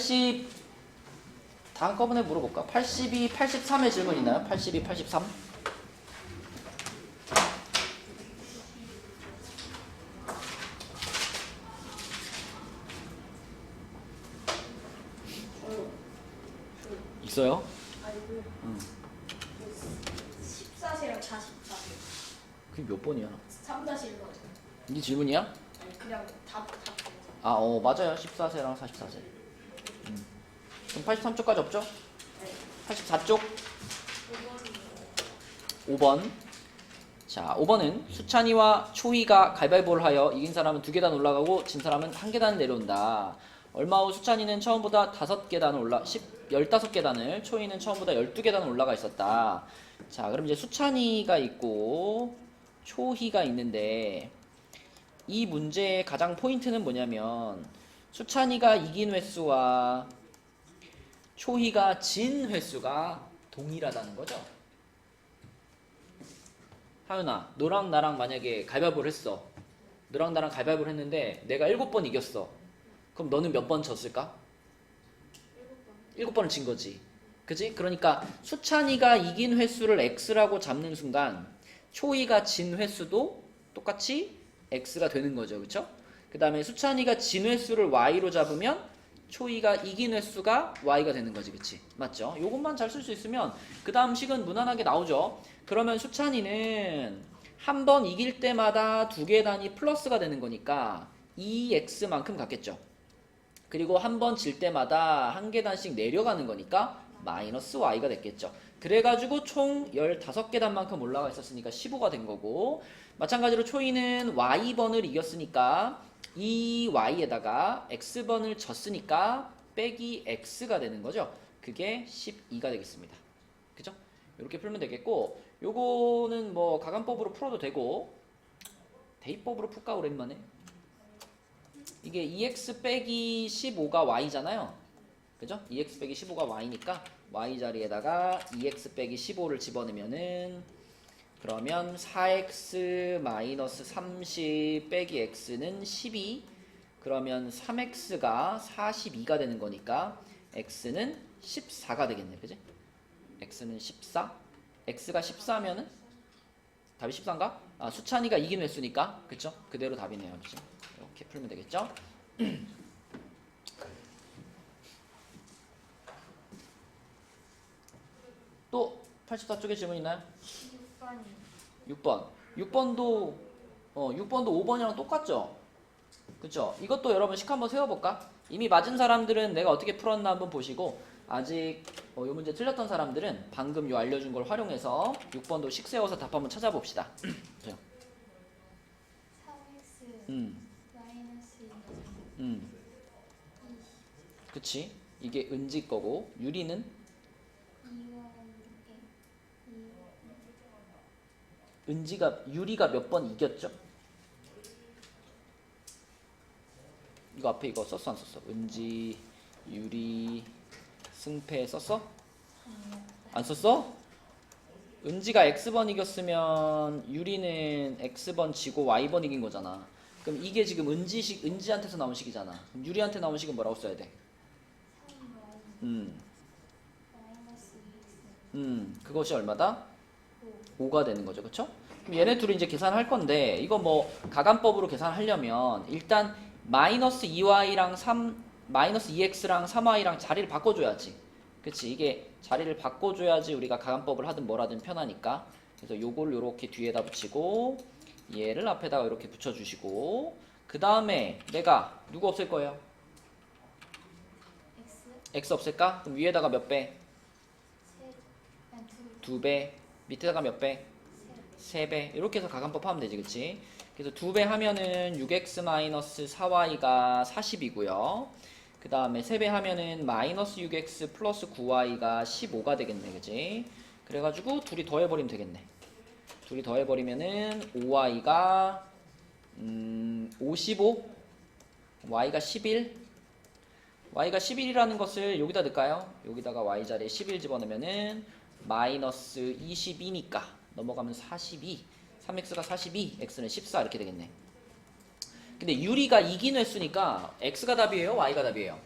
80 다음꺼번에 물어볼까? 82, 83의 질문 있나요? 82, 83? 있어요? 아니고 응. 14세랑 44세 그게 몇 번이야? 3-1번 네 질문이야? 아니 그냥 답 아, 맞아요. 14세랑 44세. 그럼 83쪽까지 없죠? 네. 84쪽 5번. 자, 5번은 수찬이와 초희가 가위바위보를 하여 이긴 사람은 2계단 올라가고 진 사람은 1계단 내려온다. 얼마 후 수찬이는 처음보다 15계단을 15계단을, 초희는 처음보다 12계단을 올라가 있었다. 자, 그럼 이제 수찬이가 있고 초희가 있는데 이 문제의 가장 포인트는 뭐냐면 수찬이가 이긴 횟수와 초희가 진 횟수가 동일하다는 거죠. 하윤아, 너랑 나랑 만약에 가위바위보를 했어. 너랑 나랑 가위바위보를 했는데 내가 7번 이겼어. 그럼 너는 몇 번 졌을까? 7번을 진 거지. 그지? 그러니까 수찬이가 이긴 횟수를 x라고 잡는 순간 초희가 진 횟수도 똑같이 x가 되는 거죠. 그쵸? 그 다음에 수찬이가 진 횟수를 y로 잡으면 초희가 이긴 횟수가 y가 되는 거지. 그치? 맞죠? 요것만 잘 쓸 수 있으면 그 다음 식은 무난하게 나오죠. 그러면 수찬이는 한 번 이길 때마다 2계단이 플러스가 되는 거니까 2x만큼 갔겠죠. 그리고 한 번 질 때마다 1계단씩 내려가는 거니까 마이너스 y가 됐겠죠. 그래가지고 총 15계단만큼 올라가 있었으니까 15가 된 거고, 마찬가지로 초이는 y번을 이겼으니까 이 y에다가 x번을 졌으니까 빼기 x가 되는 거죠. 그게 12가 되겠습니다. 그죠? 이렇게 풀면 되겠고, 요거는 뭐 가간법으로 풀어도 되고, 대입법으로 풀까 오랜만에? 이게 2x 빼기 15가 y잖아요. 그죠? 2x 빼기 15가 y니까 y 자리에다가 2x 빼기 15를 집어넣으면은, 그러면 4x 마이너스 30 빼기 x는 12. 그러면 3x가 42가 되는 거니까 x는 14가 되겠네. 그지? x는 14. x가 14면은 답이 14인가? 아, 수찬이가 이긴 횟수니까. 그쵸? 그대로 답이네요. 그죠? 이렇게 풀면 되겠죠? 또 84쪽에 질문 있나요? 6번이 6번. 6번도 5번이랑 똑같죠? 그쵸? 이것도 여러분 식 한번 세워볼까? 이미 맞은 사람들은 내가 어떻게 풀었나 한번 보시고, 아직 이 문제 틀렸던 사람들은 방금 요 알려준 걸 활용해서 6번도 식 세워서 답 한번 찾아봅시다. 3x 마이너스 2 그치? 이게 은지 거고, 유리는 2와 유리가 몇 번 이겼죠? 이거 앞에 이거 썼어 안 썼어? 은지, 유리, 승패 썼어? 안 썼어? 은지가 x번 이겼으면 유리는 x번 지고 y번 이긴 거잖아. 그럼 이게 지금 은지한테서 나온 식이잖아. 그럼 유리한테 나온 식은 뭐라고 써야 돼? 3y 마이너스 2x 그것이 얼마다? 5 5가 되는 거죠. 그쵸? 그럼 얘네 둘이 이제 계산할 건데, 이거 뭐 가간법으로 계산하려면 일단 마이너스 2y랑 마이너스 2x랑 3y랑 자리를 바꿔줘야지. 그치? 이게 자리를 바꿔줘야지 우리가 가간법을 하든 뭘 하든 편하니까. 그래서 요걸 요렇게 뒤에다 붙이고, 얘를 앞에다가 이렇게 붙여주시고, 그 다음에 내가 누구 없앨 거예요? x 없앨까? 그럼 위에다가 몇 배? 2배. 밑에다가 몇 배? 3배. 이렇게 해서 가간법 하면 되지. 그치? 그래서 2배 하면은 6x-4y가 40이고요. 그 다음에 3배 하면은 마이너스 6x 플러스 9y가 15가 되겠네. 그치? 그래가지고 둘이 더해버리면 되겠네. 둘이 더해버리면은 5y가 55, y가 11. y가 11이라는 것을 여기다 넣을까요? 여기다가 y 자리에 11 집어넣으면은 마이너스 22니까 넘어가면 42. 3x가 42, x는 14 이렇게 되겠네. 근데 유리가 이긴 횟수니까 x가 답이에요? y가 답이에요?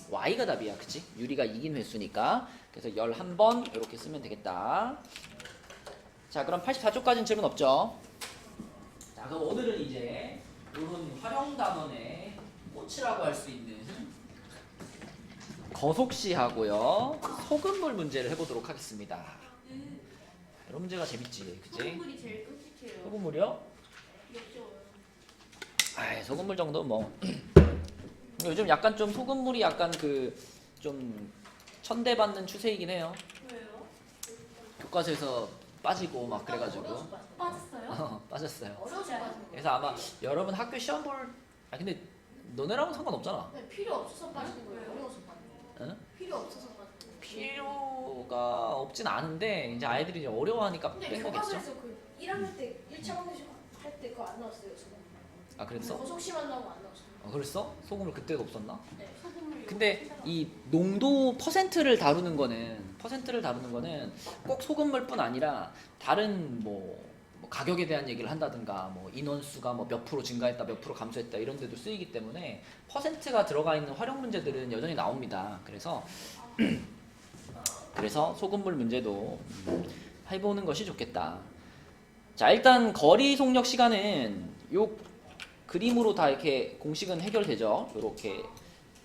y가 답이야. 그치? 유리가 이긴 횟수니까. 그래서 11번 이렇게 쓰면 되겠다. 자, 그럼 84쪽까지는 질문 없죠? 자, 그럼 오늘은 이제 이런 활용 단원의 꽃이라고 할 수 있는 거속시하고요 소금물 문제를 해보도록 하겠습니다. 이런 문제가 재밌지, 그치? 소금물이 제일 끔찍해요. 소금물이요? 역겨워요. 아, 소금물 정도 뭐 요즘 약간 좀 소금물이 약간 그 좀 천대받는 추세이긴 해요. 왜요? 교과서에서 빠지고 막 그래가지고 빠졌어요? 빠졌어요. 어려워서 빠진 거. 그래서 아마 여러분 학교 시험 볼 근데 너네랑은 상관없잖아. 네, 필요 없어서 빠지는 거예요. 어려워서 빠지는 거예요. 응? 필요 없어서 빠지는 거예요. 필요가 없진 않은데 이제 아이들이 이제 어려워하니까 근데 뺀 거겠죠. 교과서에서 그 1학년 때 1차 방정식 할때 그거 안 나왔어요. 저는. 아, 그랬어? 거속시만 나오고 안 나왔어요. 그랬어? 소금을 그때도 없었나? 네, 소금물. 근데 이 농도 퍼센트를 다루는 거는 꼭 소금물뿐 아니라 다른 뭐 가격에 대한 얘기를 한다든가 뭐 인원수가 뭐 몇 프로 증가했다 몇 프로 감소했다 이런 데도 쓰이기 때문에 퍼센트가 들어가 있는 활용 문제들은 여전히 나옵니다. 그래서 소금물 문제도 해보는 것이 좋겠다. 자, 일단 거리 속력 시간은 요 그림으로 다 이렇게 공식은 해결되죠. 이렇게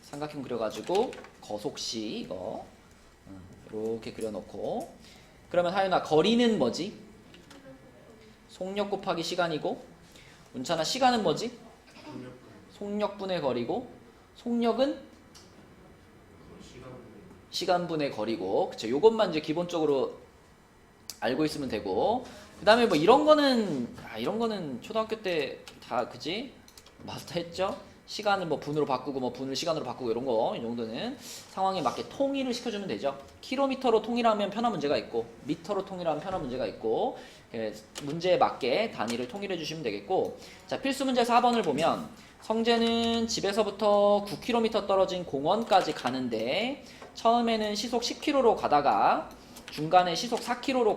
삼각형 그려가지고 거속시 이거 이렇게 그려놓고 그러면 하윤아 거리는 뭐지? 속력 곱하기 시간이고 문찬아 시간은 뭐지? 속력분의 거리고 속력은 시간분의 거리고 그쵸? 요것만 이제 기본적으로 알고 있으면 되고 그 다음에 뭐 이런 거는 초등학교 때 다 그지? 마스터했죠? 시간을 뭐 분으로 바꾸고 뭐 분을 시간으로 바꾸고 이런 거 이 정도는 상황에 맞게 통일을 시켜주면 되죠. 킬로미터로 통일하면 편한 문제가 있고 미터로 통일하면 편한 문제가 있고 문제에 맞게 단위를 통일해 주시면 되겠고 자 필수 문제 4번을 보면 성재는 집에서부터 9km 떨어진 공원까지 가는데 처음에는 시속 10km로 가다가 중간에 시속 4km로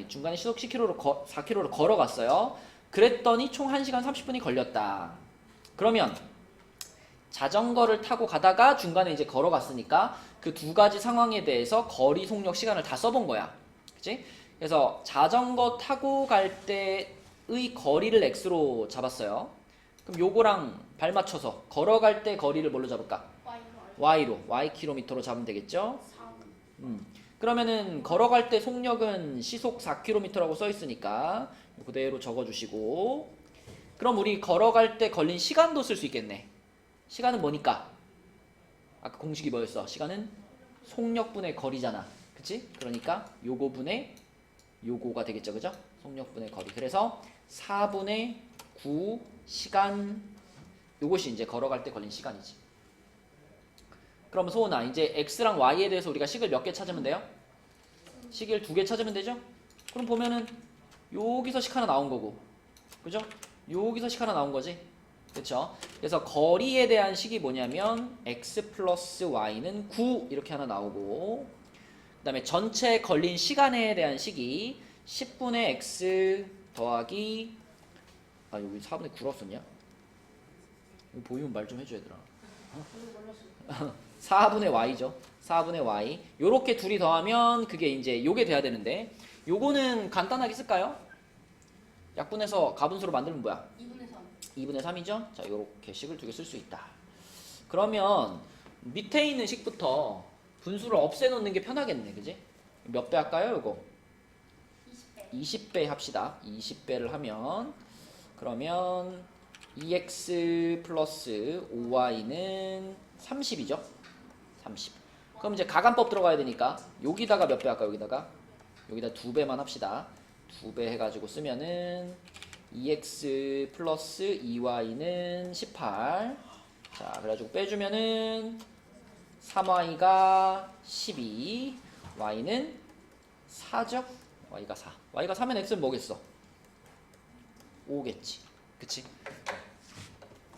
중간에 시속 10km로 4km로 걸어갔어요. 그랬더니 총 1시간 30분이 걸렸다. 그러면 자전거를 타고 가다가 중간에 이제 걸어갔으니까 그 두 가지 상황에 대해서 거리, 속력, 시간을 다 써본 거야. 그치? 그래서 자전거 타고 갈 때의 거리를 x로 잡았어요. 그럼 요거랑 발 맞춰서 걸어갈 때 거리를 뭘로 잡을까? y로, ykm로 잡으면 되겠죠? 그러면은 걸어갈 때 속력은 시속 4km라고 써 있으니까 그대로 적어주시고 그럼 우리 걸어갈 때 걸린 시간도 쓸 수 있겠네. 시간은 뭐니까? 아까 공식이 뭐였어? 시간은 속력분의 거리잖아. 그치? 그러니까 요거분의 요거가 되겠죠. 그죠? 속력분의 거리. 그래서 4분의 9 시간 요것이 이제 걸어갈 때 걸린 시간이지. 그럼 소은아 이제 x랑 y에 대해서 우리가 식을 몇 개 찾으면 돼요? 식을 2개 찾으면 되죠? 그럼 보면은 여기서 식 하나 나온 거고 그죠? 여기서 식 하나 나온 거지 그쵸? 그래서 거리에 대한 식이 뭐냐면 x 플러스 y는 9 이렇게 하나 나오고 그 다음에 전체 걸린 시간에 대한 식이 10분의 x 더하기 여기 4분의 9라고 썼냐? 이거 보이면 말 좀 해줘 얘들아 4분의 y죠. 4분의 y. 요렇게 둘이 더하면 그게 이제 요게 돼야 되는데 요거는 간단하게 쓸까요? 약분해서 가분수로 만들면 뭐야? 2분의 3. 2분의 3이죠? 자, 요렇게 식을 2개 쓸 수 있다. 그러면 밑에 있는 식부터 분수를 없애놓는 게 편하겠네. 그지? 몇 배 할까요? 요거? 20배. 20배 합시다. 20배를 하면 그러면 2x 플러스 5y는 30이죠? 30. 그럼 이제 가간법 들어가야 되니까 여기다가 몇 배 할까요? 여기다 2배만 합시다. 2배 해가지고 쓰면은 2x 플러스 2y는 18. 자, 그래가지고 빼주면은 3y가 12, y는 4죠? y가 4. y가 4면 x는 뭐겠어? 5겠지. 그치?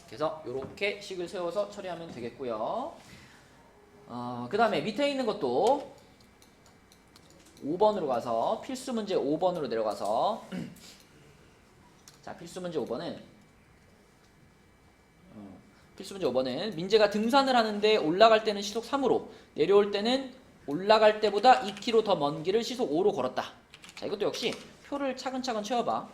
그래서 이렇게 식을 세워서 처리하면 되겠고요. 그 다음에 밑에 있는 것도 5번으로 가서 필수 문제 5번으로 내려가서 자 필수 문제 5번은 필수 문제 5번은 민재가 등산을 하는데 올라갈 때는 시속 3으로 내려올 때는 올라갈 때보다 2km 더 먼 길을 시속 5로 걸었다. 자, 이것도 역시 표를 차근차근 채워봐.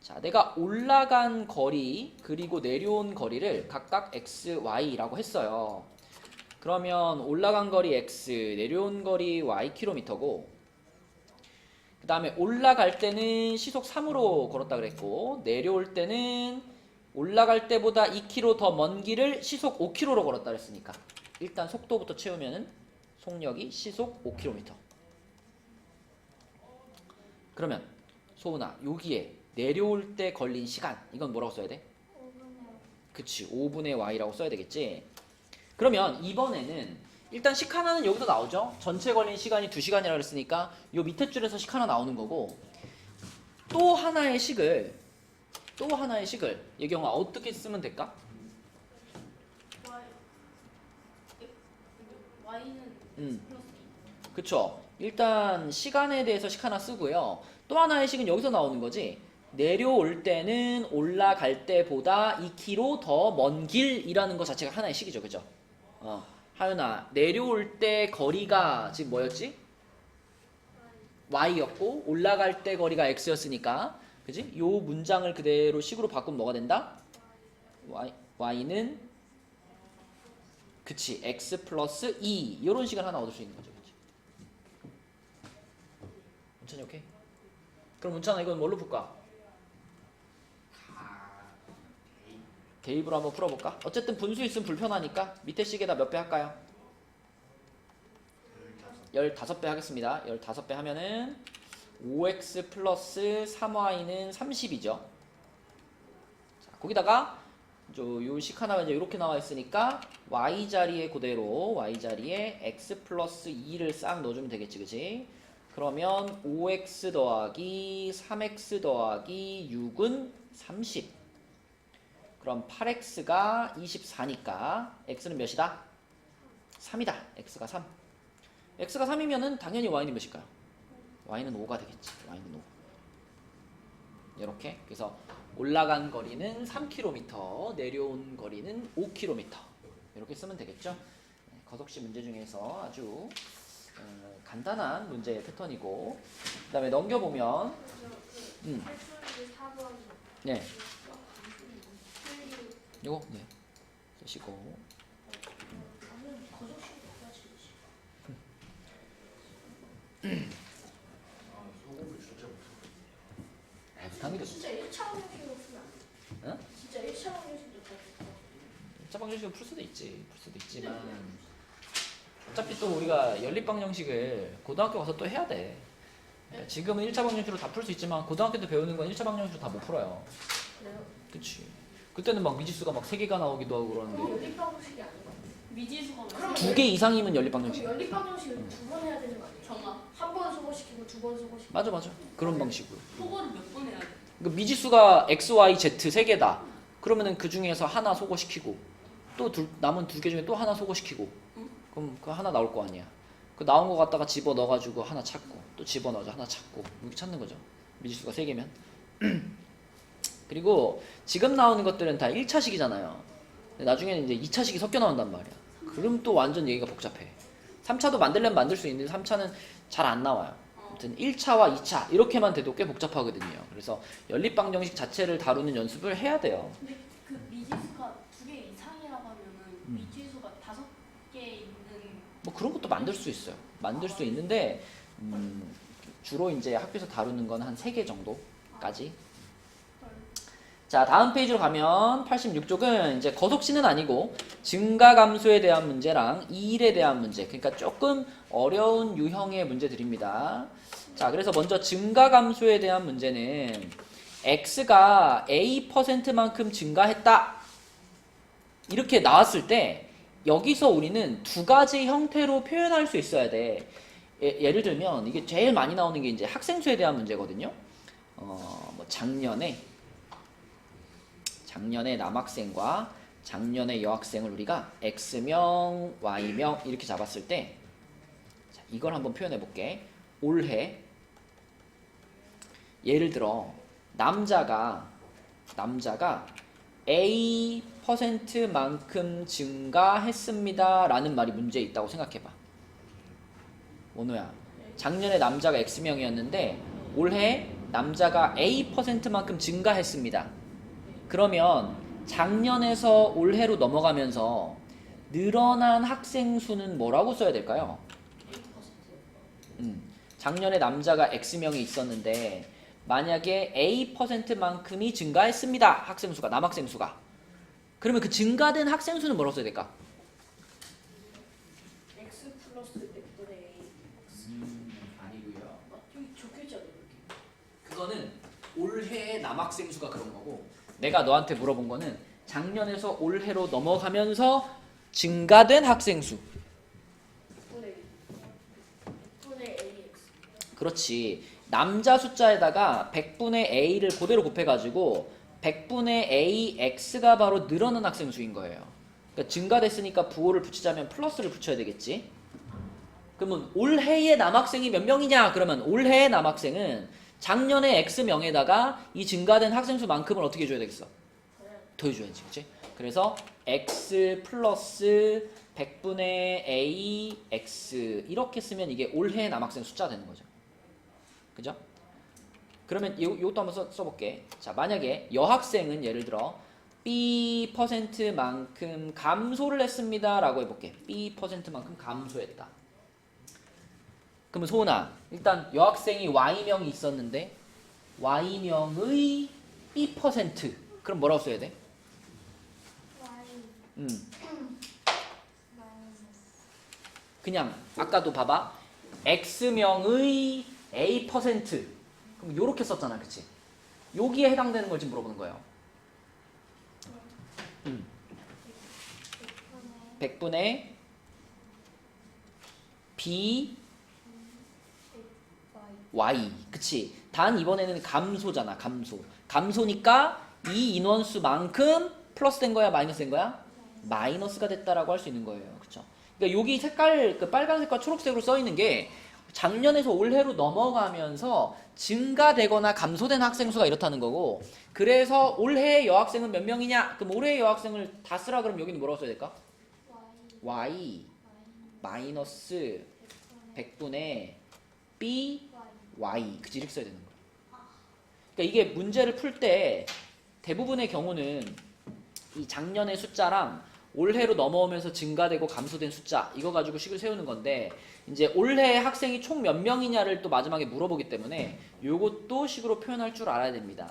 자, 내가 올라간 거리 그리고 내려온 거리를 각각 x, y라고 했어요. 그러면 올라간 거리 x, 내려온 거리 ykm고 그 다음에 올라갈 때는 시속 3으로 걸었다 그랬고 내려올 때는 올라갈 때보다 2km 더 먼 길을 시속 5km로 걸었다 그랬으니까 일단 속도부터 채우면은 속력이 시속 5km. 그러면 소은아 여기에 내려올 때 걸린 시간 이건 뭐라고 써야 돼? 그치 5분의 y라고 써야 되겠지. 그러면 이번에는 일단 식 하나는 여기서 나오죠. 전체 걸린 시간이 2시간이라고 그랬으니까 요 밑에 줄에서 식 하나 나오는 거고 또 하나의 식을 예경아 어떻게 쓰면 될까? Y는 플러스 그쵸. 일단 시간에 대해서 식 하나 쓰고요. 또 하나의 식은 여기서 나오는 거지. 내려올 때는 올라갈 때보다 2km 더 먼 길이라는 것 자체가 하나의 식이죠. 그죠? 하윤아, 내려올 때 거리가 지금 뭐였지? y였고 올라갈 때 거리가 x였으니까 그지? 요 문장을 그대로 식으로 바꾸면 뭐가 된다? y는 그치 x 플러스 2 이런 식을 하나 얻을 수 있는 거죠. 그치? 문찬이 오케이? 그럼 문찬아 이건 뭘로 풀까? 대입으로 한번 풀어볼까? 어쨌든 분수 있으면 불편하니까 밑에 식에다 몇 배 할까요? 15배 하겠습니다. 15배 하면은 5x 플러스 3y는 30이죠. 자, 거기다가 요 식 하나가 이제 이렇게 나와 있으니까 y 자리에 그대로 y 자리에 x 플러스 2를 싹 넣어주면 되겠지, 그지? 그러면 5x 더하기 3x 더하기 6은 30. 그럼 8x가 24니까 x는 몇이다? 3이다. x가 3. x가 3이면은 당연히 y는 몇일까요? y는 5가 되겠지. y는 5. 이렇게. 그래서 올라간 거리는 3km, 내려온 거리는 5km. 이렇게 쓰면 되겠죠? 네, 거속식 문제 중에서 아주 간단한 문제 패턴이고 그 다음에 넘겨보면 네. 요거 네 쓰시고 당연히 진짜 1차 방정식으로 풀면 안 돼. 응? 진짜 1차 방정식도 더. 1차 방정식을 풀 수도 있지만 어차피 또 우리가 연립방정식을 고등학교 가서 또 해야 돼. 그러니까 지금은 1차 방정식으로 다 풀 수 있지만 고등학교 때 배우는 건 1차 방정식으로 다 못 풀어요. 그래요? 그치. 그때는 막 미지수가 막 3개가 나오기도 하고 그럼 그러는데 연립 방정식이 아니고 미지수가 그럼 2개 이상이면 그럼 연립방정식. 연립 방정식을 두 번 해야 되는 거 아니에요? 정답. 한 번 소거시키고 두 번 소거시키고. 맞아 그런 방식으로. 소거를 몇 번 해야 돼? 그러니까 미지수가 x, y, z 3개다. 그러면은 그 중에서 하나 소거시키고 또 남은 2개 중에 또 하나 소거시키고 그럼 그 하나 나올 거 아니야. 그 나온 거 갖다가 집어 넣어가지고 하나 찾고 또 집어 넣어서 하나 찾고 이렇게 찾는 거죠. 미지수가 3개면. 그리고 지금 나오는 것들은 다 1차식이잖아요. 나중에는 이제 2차식이 섞여 나온단 말이야. 그럼 또 완전 얘기가 복잡해. 3차도 만들려면 만들 수 있는데 3차는 잘 안 나와요. 아무튼 1차와 2차 이렇게만 돼도 꽤 복잡하거든요. 그래서 연립방정식 자체를 다루는 연습을 해야 돼요. 근데 그 미지수가 2개 이상이라고 하면은 미지수가 5개 있는 뭐 그런 것도 만들 수 있어요. 만들 수 있는데 주로 이제 학교에서 다루는 건 한 3개 정도까지. 자, 다음 페이지로 가면 86쪽은 이제 거속시는 아니고 증가감소에 대한 문제랑 이일에 대한 문제. 그러니까 조금 어려운 유형의 문제들입니다. 자, 그래서 먼저 증가감소에 대한 문제는 x가 a%만큼 증가했다. 이렇게 나왔을 때 여기서 우리는 두 가지 형태로 표현할 수 있어야 돼. 예를 들면 이게 제일 많이 나오는 게 이제 학생수에 대한 문제거든요. 뭐 작년에 남학생과 작년에 여학생을 우리가 x명, y명 이렇게 잡았을 때 자, 이걸 한번 표현해 볼게. 올해 예를 들어 남자가 A 10%만큼 증가했습니다 라는 말이 문제에 있다고 생각해봐. 원호야, 작년에 남자가 X명이었는데 올해 남자가 A%만큼 증가했습니다. 그러면 작년에서 올해로 넘어가면서 늘어난 학생 수는 뭐라고 써야 될까요? 작년에 남자가 X명이 있었는데 만약에 A%만큼이 증가했습니다. 학생 수가, 남학생 수가. 그러면 그 증가된 학생 수는 뭐라고 써야 될까? X 플러스 100분의 A. 아니고요. 여기 적혀있지 않아요? 이렇게? 그거는 올해의 남학생 수가 그런 거고, 내가 너한테 물어본 거는 작년에서 올해로 넘어가면서 증가된 학생 수. 100분의 AX. 그렇지. 남자 숫자에다가 100분의 A를 그대로 곱해가지고 100분의 AX가 바로 늘어난 학생 수인 거예요. 그러니까 증가됐으니까 부호를 붙이자면 플러스를 붙여야 되겠지. 그러면 올해의 남학생이 몇 명이냐? 그러면 올해의 남학생은 작년에 X명에다가 이 증가된 학생 수만큼을 어떻게 해줘야 되겠어? 더해줘야지. 그치? 그래서 X 플러스 100분의 AX 이렇게 쓰면 이게 올해의 남학생 숫자가 되는 거죠. 그죠? 그러면 이것도 한번 써볼게. 자, 만약에 여학생은 예를 들어 B%만큼 감소를 했습니다 라고 해볼게. B%만큼 감소했다. 그러면 소은아, 일단 여학생이 Y명이 있었는데 Y명의 B%. 그럼 뭐라고 써야 돼? 그냥 아까도 봐봐. X명의 A%. 그럼 요렇게 썼잖아. 그치? 여기에 해당되는 걸 지금 물어보는 거예요. 100분의 B Y. 그치? 단 이번에는 감소잖아. 감소니까 이 인원수만큼 플러스 된 거야? 마이너스 된 거야? 마이너스가 됐다라고 할 수 있는 거예요. 그쵸? 그러니까 여기 색깔, 그 빨간색과 초록색으로 써 있는 게 작년에서 올해로 넘어가면서 증가되거나 감소된 학생 수가 이렇다는 거고, 그래서 올해의 여학생은 몇 명이냐? 그럼 올해의 여학생을 다 쓰라 그러면 여기는 뭐라고 써야 될까? Y 마이너스 100분의 B Y. 그치? 이렇게 써야 되는 거야. 그러니까 이게 문제를 풀 때 대부분의 경우는 이 작년의 숫자랑 올해로 넘어오면서 증가되고 감소된 숫자 이거 가지고 식을 세우는 건데, 이제 올해 학생이 총 몇 명이냐를 또 마지막에 물어보기 때문에 요것도 식으로 표현할 줄 알아야 됩니다.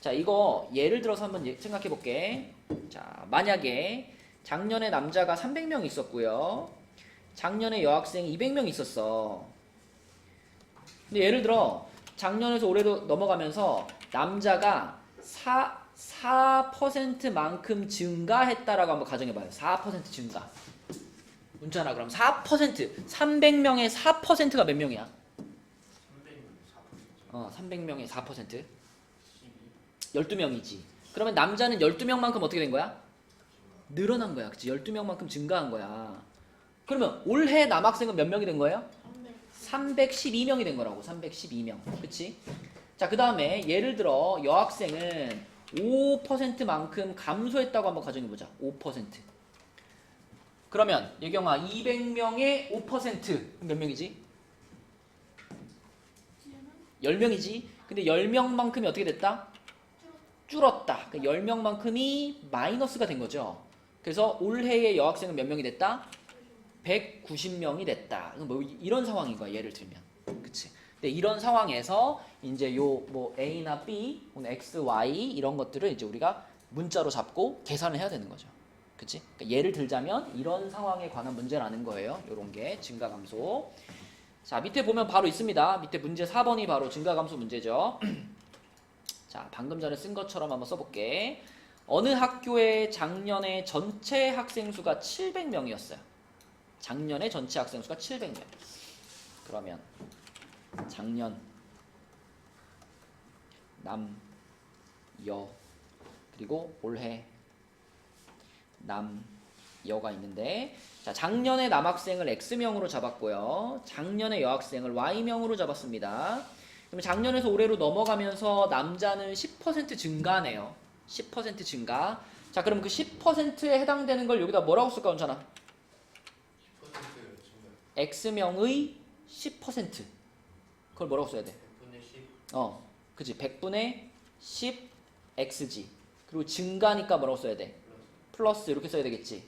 자, 이거 예를 들어서 한번 생각해 볼게. 자, 만약에 작년에 남자가 300명 있었고요, 작년에 여학생이 200명 있었어. 근데 예를 들어 작년에서 올해로 넘어가면서 남자가 4%만큼 증가했다라고 한번 가정해봐요. 4% 증가. 문자나 그럼 4%, 300명의 4%가 몇 명이야? 300명의 4%. 12명이지. 그러면 남자는 12명만큼 어떻게 된 거야? 늘어난 거야. 그치? 12명만큼 증가한 거야. 그러면 올해 남학생은 몇 명이 된 거예요? 312명이 된 거라고. 312명. 그치? 자, 그 다음에 예를 들어 여학생은 5%만큼 감소했다고 한번 가정해보자. 5%. 그러면 예경아 200명의 5% 몇 명이지? 10명이지. 근데 10명만큼이 어떻게 됐다? 줄었다. 그 10명만큼이 마이너스가 된 거죠. 그래서 올해의 여학생은 몇 명이 됐다? 190명이 됐다. 뭐 이런 상황인 거야. 예를 들면. 그치? 근데 이런 상황에서 이제 요 뭐 A나 B, X, Y 이런 것들을 이제 우리가 문자로 잡고 계산을 해야 되는 거죠. 그치? 그러니까 예를 들자면 이런 상황에 관한 문제라는 거예요. 요런 게 증가 감소. 자, 밑에 보면 바로 있습니다. 밑에 문제 4번이 바로 증가 감소 문제죠. 자, 방금 전에 쓴 것처럼 한번 써볼게. 어느 학교의 작년에 전체 학생 수가 700명이었어요. 작년에 전체 학생 수가 700명. 그러면 작년 남, 여, 그리고 올해 남, 여가 있는데, 자, 작년에 남학생을 X명으로 잡았고요. 작년에 여학생을 Y명으로 잡았습니다. 그러면 작년에서 올해로 넘어가면서 남자는 10% 증가네요. 10% 증가. 자, 그럼 그 10%에 해당되는 걸 여기다 뭐라고 쓸까, 원찬아? 10%요. 정말. x명의 10%. 그걸 뭐라고 써야 돼? 100분의 10. 그치. 100분의 10 xg. 그리고 증가니까 뭐라고 써야 돼? 플러스 이렇게 써야 되겠지.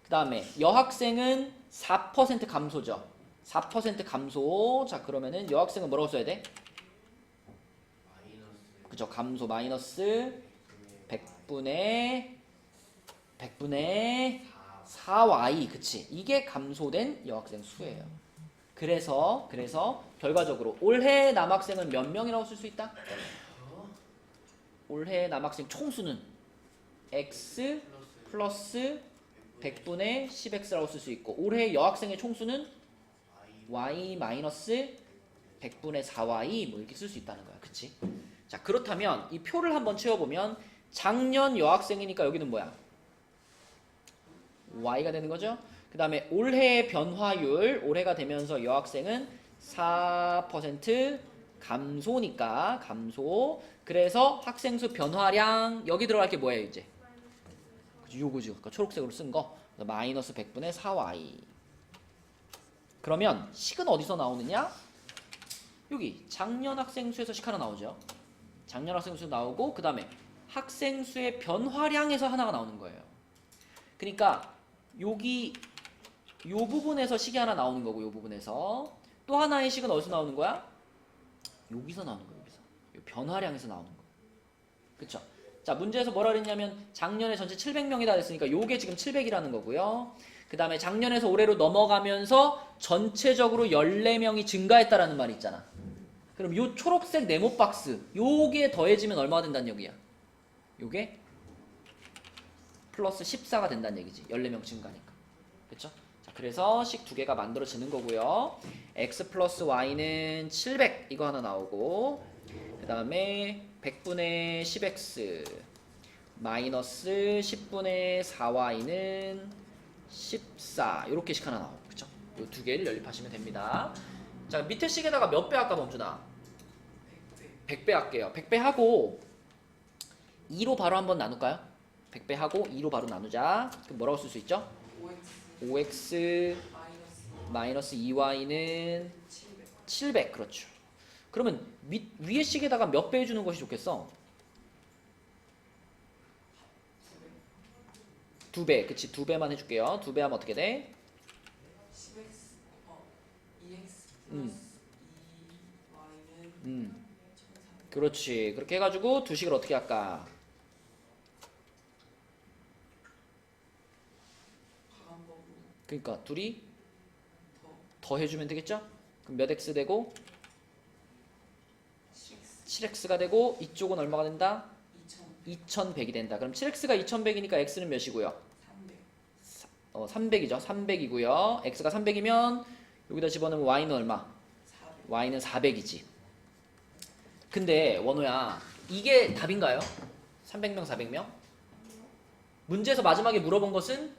그 다음에 여학생은 4% 감소죠. 4% 감소. 자, 그러면은 여학생은 뭐라고 써야 돼? 마이너스. 그죠. 감소 마이너스 100분의 4y. 그치. 이게 감소된 여학생 수예요. 그래서 결과적으로 올해 남학생은 몇 명이라고 쓸 수 있다? 올해 남학생 총수는 x 플러스 100분의 10x라고 쓸 수 있고, 올해 여학생의 총수는 y 마이너스 100분의 4y 뭐 이렇게 쓸 수 있다는 거야. 그치? 자, 그렇다면 이 표를 한번 채워보면 작년 여학생이니까 여기는 뭐야? y가 되는 거죠. 그 다음에 올해의 변화율, 올해가 되면서 여학생은 4% 감소니까 감소. 그래서 학생 수 변화량 여기 들어갈 게 뭐예요 이제? 요거죠. 그러니까 초록색으로 쓴 거. 마이너스 100분의 4y. 그러면 식은 어디서 나오느냐? 여기 작년 학생 수에서 식 하나 나오죠. 작년 학생 수 나오고, 그 다음에 학생 수의 변화량에서 하나가 나오는 거예요. 그러니까 여기 요 부분에서 식이 하나 나오는 거고, 요 부분에서 또 하나의 식은 어디서 나오는 거야? 여기서 나오는 거예요. 여기서. 요 변화량에서 나오는 거. 그쵸? 자, 문제에서 뭐라 그랬냐면 작년에 전체 700명이다 했으니까 요게 지금 700이라는 거고요. 그 다음에 작년에서 올해로 넘어가면서 전체적으로 14명이 증가했다라는 말이 있잖아. 그럼 요 초록색 네모 박스 요게 더해지면 얼마가 된다는 얘기야? 요게 플러스 14가 된다는 얘기지. 14명 증가니까. 그쵸? 자, 그래서 식 두 개가 만들어지는 거고요. x 플러스 y는 700 이거 하나 나오고, 그 다음에 100분의 10x 마이너스 10분의 4y는 14 이렇게 식 하나 나오고, 그쵸? 이 두 개를 연립하시면 됩니다. 자, 밑에 식에다가 몇 배 할까, 범준아? 100배 할게요. 100배 하고 2로 바로 한번 나눌까요? 100배 하고 2로 바로 나누자. 그럼 뭐라고 쓸 수 있죠? 5x 마이너스 2y는 700. 그렇죠. 그러면 위에 식에다가 몇 배 해주는 것이 좋겠어? 2배. 그치. 2배만 해줄게요. 2배 하면 어떻게 돼? 10x 2x 음. y는 그렇지. 그렇게 해가지고 두 식을 어떻게 할까? 과감법으로 그러니까 둘이 더 해주면 되겠죠? 그럼 몇 x 되고 7x가 되고, 이쪽은 얼마가 된다? 2100이 된다. 그럼 7x가 2100이니까 x는 몇이고요? 300이죠. 300이고요. x가 300이면 여기다 집어넣으면 y는 얼마? 400 y는 400이지. 근데 원호야, 이게 답인가요? 300명, 400명? 문제에서 마지막에 물어본 것은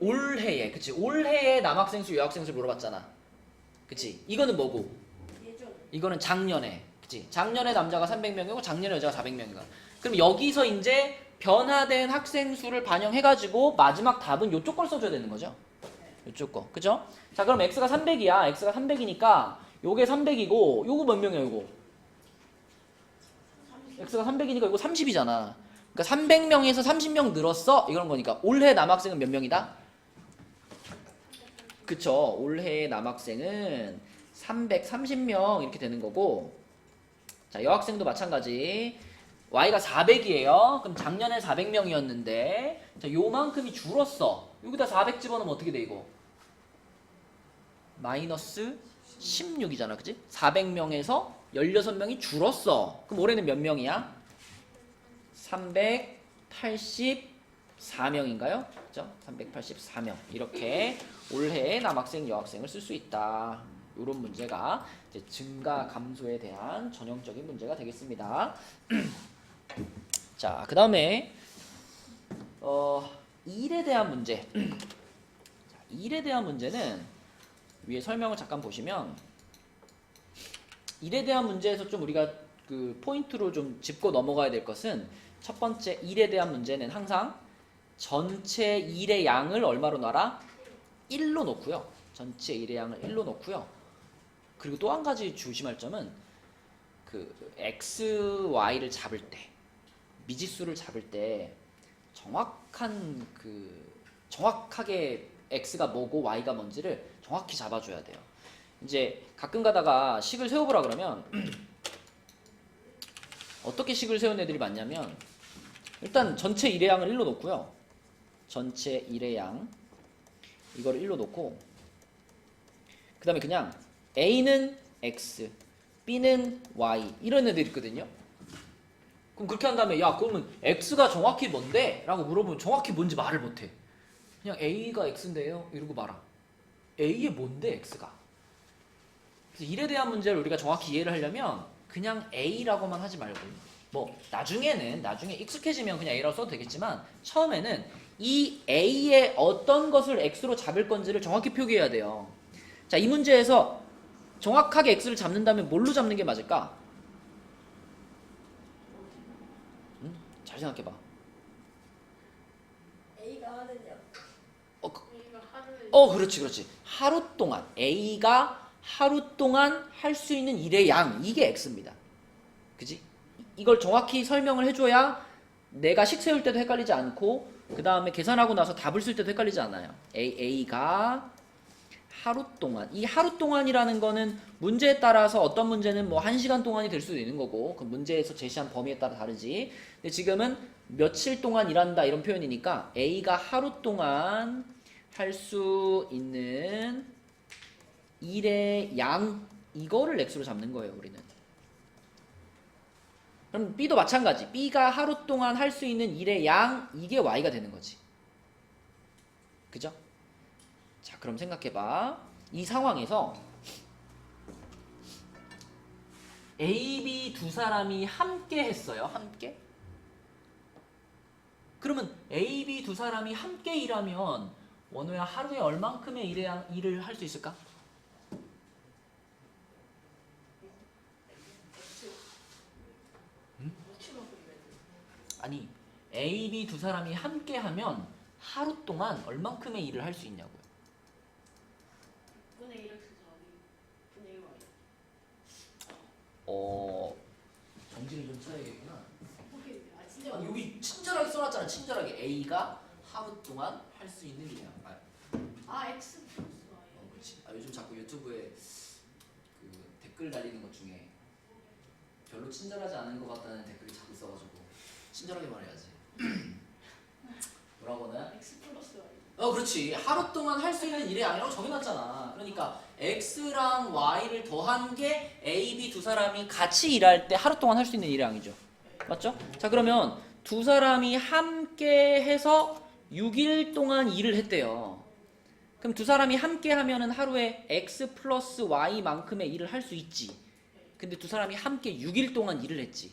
올해에, 그치? 올해의 남학생 수, 여학생 수를 물어봤잖아. 그치? 이거는 뭐고? 예전. 이거는 작년에, 그치? 작년에 남자가 300명이고 작년에 여자가 400명이가. 그럼 여기서 이제 변화된 학생 수를 반영해가지고 마지막 답은 요쪽 걸 써줘야 되는 거죠? 요쪽 거, 그죠? 자, 그럼 x가 300이야. x가 300이니까 요게 300이고 요거 몇 명이야, 요거? x가 300이니까 이거 30이잖아. 그러니까 300명에서 30명 늘었어? 이런 거니까 올해 남학생은 몇 명이다? 그쵸. 올해 남학생은 330명 이렇게 되는 거고, 자, 여학생도 마찬가지. y가 400이에요. 그럼 작년에 400명이었는데 자, 요만큼이 줄었어. 여기다 400 집어넣으면 어떻게 돼 이거? 마이너스 16이잖아. 그치? 400명에서 16명이 줄었어. 그럼 올해는 몇 명이야? 384명인가요? 그죠? 384명. 이렇게 올해 남학생, 여학생을 쓸 수 있다. 이런 문제가 이제 증가 감소에 대한 전형적인 문제가 되겠습니다. 자, 그 다음에 1에 대한 문제. 자, 1에 대한 문제는 위에 설명을 잠깐 보시면 1에 대한 문제에서 좀 우리가 그 포인트로 좀 짚고 넘어가야 될 것은, 첫 번째 1에 대한 문제는 항상 전체 1의 양을 얼마로 놔라? 1로 놓고요. 전체 1의 양을 1로 놓고요. 그리고 또 한 가지 조심할 점은 그 x, y를 잡을 때 미지수를 잡을 때 정확하게 x가 뭐고 y가 뭔지를 정확히 잡아줘야 돼요. 이제 가끔 가다가 식을 세워보라 그러면 어떻게 식을 세운 애들이 많냐면 일단 전체 1의 양을 1로 놓고요. 전체 1의 양 이걸 1로 놓고 그 다음에 그냥 A는 X, B는 Y 이런 애들이 있거든요. 그럼 그렇게 한 다음에 야 그러면 X가 정확히 뭔데? 라고 물어보면 정확히 뭔지 말을 못해. 그냥 A가 X인데요 이러고 말아. A의 뭔데 X가? 그래서 일에 대한 문제를 우리가 정확히 이해를 하려면 그냥 A라고만 하지 말고 뭐 나중에 익숙해지면 그냥 A라고 써도 되겠지만 처음에는 이 A의 어떤 것을 X로 잡을 건지를 정확히 표기해야 돼요. 자, 이 문제에서 정확하게 X를 잡는다면 뭘로 잡는 게 맞을까? 잘 생각해봐. A가 하는 양. 그렇지. 하루 동안 A가 하루 동안 할 수 있는 일의 양 이게 X입니다. 그지? 이걸 정확히 설명을 해줘야 내가 식 세울 때도 헷갈리지 않고 그 다음에 계산하고 나서 답을 쓸 때도 헷갈리지 않아요. A가 하루 동안 이 하루 동안이라는 거는 문제에 따라서 어떤 문제는 뭐 1시간 동안이 될 수도 있는 거고 그 문제에서 제시한 범위에 따라 다르지. 근데 지금은 며칠 동안 일한다 이런 표현이니까 A가 하루 동안 할 수 있는 일의 양 이거를 X로 잡는 거예요 우리는. 그럼 B도 마찬가지. B가 하루 동안 할 수 있는 일의 양 이게 Y가 되는 거지. 그죠? 자 그럼 생각해봐. 이 상황에서 A, B 두 사람이 함께 했어요. 함께? 그러면 A, B 두 사람이 함께 일하면 원호야 하루에 얼만큼의 일을 할 수 있을까? 아니 A, B 두 사람이 함께 하면 하루 동안 얼만큼의 일을 할 수 있냐고요. 분의 1을 쓰죠. 분의 1 Y. 정지를 좀 쳐야겠구나. 아 진짜 아니, 여기 친절하게 써놨잖아. 친절하게 A가 하루 동안 할 수 있는 일이야. X 플러스 Y. 그렇지. 요즘 자꾸 유튜브에 그 댓글 달리는 것 중에 별로 친절하지 않은 것 같다는 댓글이 자꾸 있어가지고 친절하게 말해야지. 뭐라고 하나요? X 플러스 Y. 그렇지. 하루 동안 할 수 있는 일의 양이라고 적어놨잖아. 그러니까 X랑 Y를 더한 게 A, B 두 사람이 같이 일할 때 하루 동안 할 수 있는 일의 양이죠. 맞죠? 자 그러면 두 사람이 함께 해서 6일 동안 일을 했대요. 그럼 두 사람이 함께 하면은 하루에 X 플러스 Y만큼의 일을 할 수 있지. 근데 두 사람이 함께 6일 동안 일을 했지.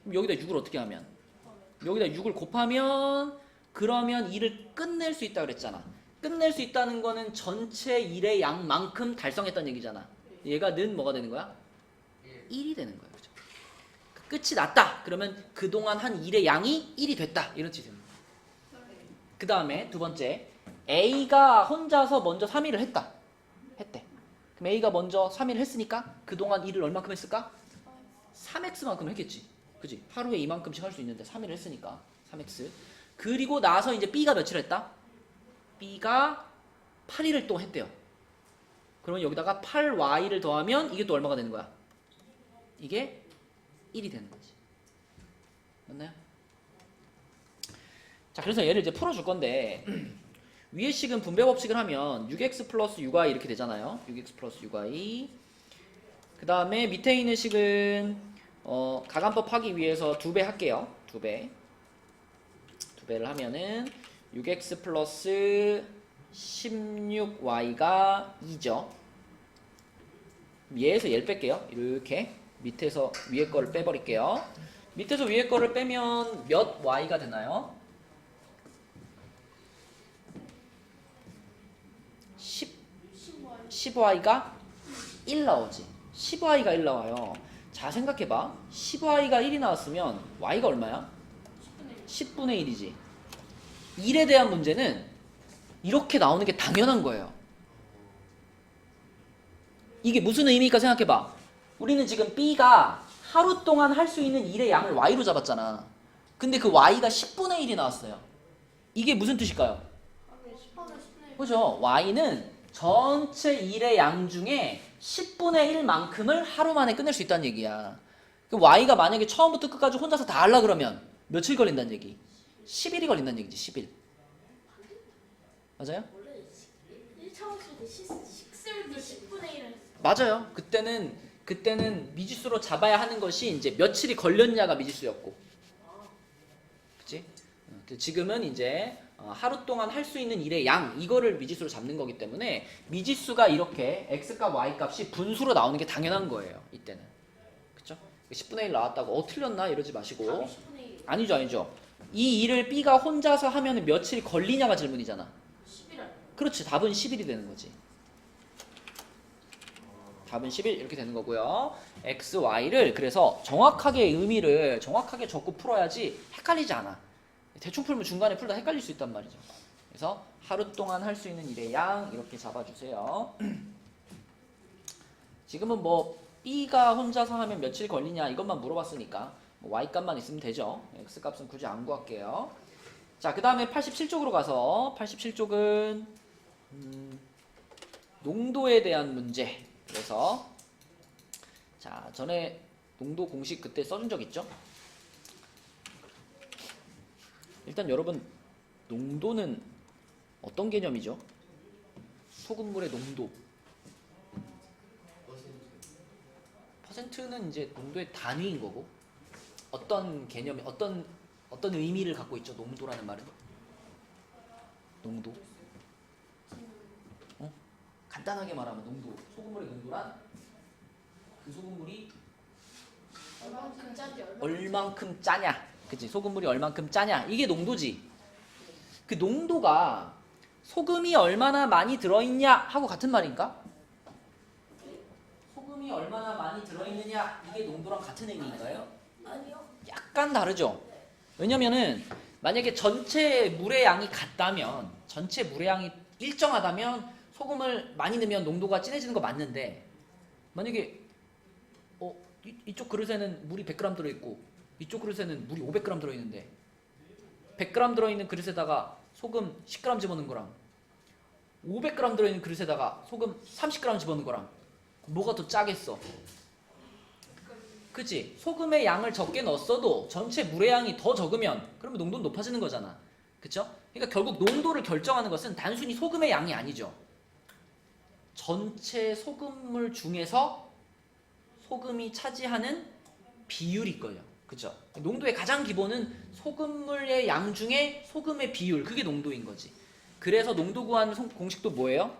그럼 여기다 6을 어떻게 하면? 여기다 6을 곱하면 그러면 일을 끝낼 수 있다고 그랬잖아. 끝낼 수 있다는 거는 전체 일의 양만큼 달성했다는 얘기잖아. 얘가 는 뭐가 되는 거야? 1이 되는 거야. 그죠? 끝이 났다. 그러면 그동안 한 일의 양이 1이 됐다. 이런 뜻이 됩니다. 그 다음에 두 번째 A가 혼자서 먼저 3일을 했대. 그럼 A가 먼저 3일을 했으니까 그동안 일을 얼마큼 했을까? 3x만큼 했겠지. 그지? 하루에 이만큼씩 할 수 있는데 3일을 했으니까 3x. 그리고 나서 이제 B가 며칠 했다? B가 8일을 또 했대요. 그러면 여기다가 8y를 더하면 이게 또 얼마가 되는 거야? 이게 1이 되는 거지. 맞나요? 자, 그래서 얘를 이제 풀어줄 건데 위의 식은 분배 법칙을 하면 6x 플러스 6y 이렇게 되잖아요. 6x 플러스 6y. 그 다음에 밑에 있는 식은 가간법 하기 위해서 2배 할게요. 2배를 하면은 6x 플러스 16y가 2죠. 얘에서 얘를 뺄게요. 이렇게 밑에서 위에 거를 빼버릴게요. 밑에서 위에 거를 빼면 몇 y가 되나요? 10y가 1 나오지. 10y가 1 나와요. 자 생각해봐. 10y가 1이 나왔으면 y가 얼마야? 10분의 1이지. 1에 대한 문제는 이렇게 나오는 게 당연한 거예요. 이게 무슨 의미일까 생각해봐. 우리는 지금 B가 하루 동안 할 수 있는 일의 양을 Y로 잡았잖아. 근데 그 Y가 10분의 1이 나왔어요. 이게 무슨 뜻일까요? 그죠? Y는 전체 일의 양 중에 10분의 1만큼을 하루 만에 끝낼 수 있다는 얘기야. 그럼 Y가 만약에 처음부터 끝까지 혼자서 다 하려 그러면 며칠 걸린다는 얘기? 10일이 걸린다는 얘기지. 10일. 맞아요? 원래 1차 함수 때 식셈도 10분의 1을 맞아요. 그때는 미지수로 잡아야 하는 것이 이제 며칠이 걸렸냐가 미지수였고, 그치? 지금은 이제 하루 동안 할 수 있는 일의 양 이거를 미지수로 잡는 거기 때문에 미지수가 이렇게 x값 y값이 분수로 나오는 게 당연한 거예요. 이때는, 그쵸? 10분의 1 나왔다고 틀렸나 이러지 마시고. 10분의 1. 아니죠. 이 일을 B가 혼자서 하면 며칠이 걸리냐가 질문이잖아. 10일 아니야? 그렇지. 답은 10일이 되는 거지. 답은 10일 이렇게 되는 거고요. x, y를 그래서 정확하게 의미를 정확하게 적고 풀어야지 헷갈리지 않아. 대충 풀면 중간에 풀다 헷갈릴 수 있단 말이죠. 그래서 하루 동안 할 수 있는 일의 양 이렇게 잡아주세요. 지금은 뭐 B가 혼자서 하면 며칠 걸리냐 이것만 물어봤으니까 뭐 Y값만 있으면 되죠. X값은 굳이 안 구할게요. 자, 그 다음에 87쪽으로 가서 87쪽은 농도에 대한 문제. 그래서 자, 전에 농도 공식 그때 써준 적 있죠? 일단 여러분, 농도는 어떤 개념이죠? 소금물의 농도. 퍼센트는 이제 농도의 단위인 거고, 어떤 개념이 어떤 의미를 갖고 있죠? 농도라는 말은. 농도. 간단하게 말하면 농도. 소금물의 농도란 그 소금물이 얼만큼 짜지 얼만큼 짜냐. 그치? 소금물이 얼만큼 짜냐. 이게 농도지. 그 농도가 소금이 얼마나 많이 들어있냐 하고 같은 말인가? 소금이 얼마나 많이 들어있느냐 이게 농도랑 같은 의미인가요? 아니요. 약간 다르죠. 왜냐면은 만약에 전체 물의 양이 같다면, 전체 물의 양이 일정하다면 소금을 많이 넣으면 농도가 진해지는 거 맞는데, 만약에 이쪽 그릇에는 물이 100g 들어있고 이쪽 그릇에는 물이 500g 들어있는데 100g 들어있는 그릇에다가 소금 10g 집어넣는 거랑 500g 들어있는 그릇에다가 소금 30g 집어넣는 거랑 뭐가 더 짜겠어? 그치? 소금의 양을 적게 넣었어도 전체 물의 양이 더 적으면 그러면 농도는 높아지는 거잖아. 그쵸? 그러니까 결국 농도를 결정하는 것은 단순히 소금의 양이 아니죠. 전체 소금물 중에서 소금이 차지하는 비율일 거예요. 그쵸? 농도의 가장 기본은 소금물의 양 중에 소금의 비율, 그게 농도인 거지. 그래서 농도 구하는 공식도 뭐예요?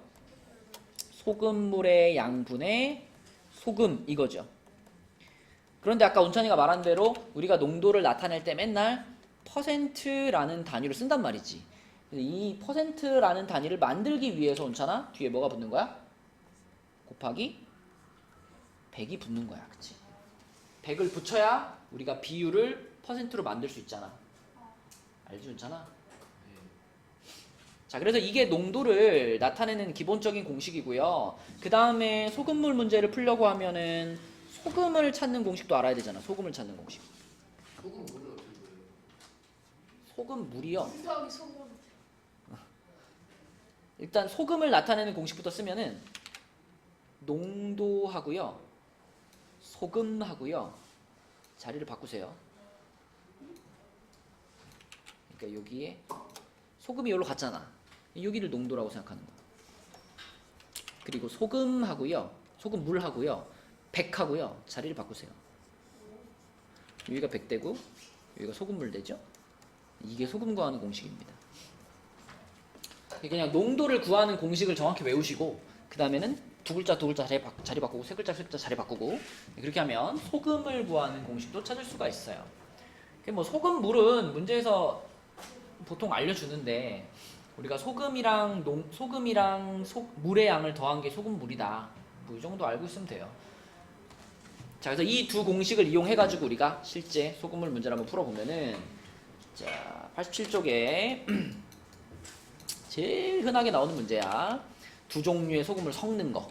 소금물의 양분의 소금, 이거죠. 그런데 아까 운찬이가 말한 대로 우리가 농도를 나타낼 때 맨날 퍼센트라는 단위를 쓴단 말이지. 이 퍼센트라는 단위를 만들기 위해서 운찬아 뒤에 뭐가 붙는 거야? 곱하기 100이 붙는 거야. 그치? 100을 붙여야 우리가 비율을 퍼센트로 만들 수 있잖아. 알지 운찬아? 자, 그래서 이게 농도를 나타내는 기본적인 공식이고요. 그 다음에 소금물 문제를 풀려고 하면은 소금을 찾는 공식도 알아야 되잖아. 소금을 찾는 공식. 소금 물을 어떻게 구해요? 소금물이요. 분석이 소금. 일단 소금을 나타내는 공식부터 쓰면은 농도하고요, 소금하고요, 자리를 바꾸세요. 그러니까 여기에 소금이 여기로 갔잖아. 여기를 농도라고 생각하는 거야. 그리고 소금하고요, 소금물하고요, 100하고요, 자리를 바꾸세요. 여기가 100되고 여기가 소금물 되죠? 이게 소금 구하는 공식입니다. 그냥 농도를 구하는 공식을 정확히 외우시고 그 다음에는 두 글자 자리 바꾸고 세 글자 자리 바꾸고 그렇게 하면 소금을 구하는 공식도 찾을 수가 있어요. 뭐 소금물은 문제에서 보통 알려주는데 우리가 소금이랑 물의 양을 더한 게 소금물이다. 뭐 이 정도 알고 있으면 돼요. 자, 그래서 이 두 공식을 이용해가지고 우리가 실제 소금물 문제를 한번 풀어보면은 자, 87쪽에 제일 흔하게 나오는 문제야. 두 종류의 소금을 섞는 거.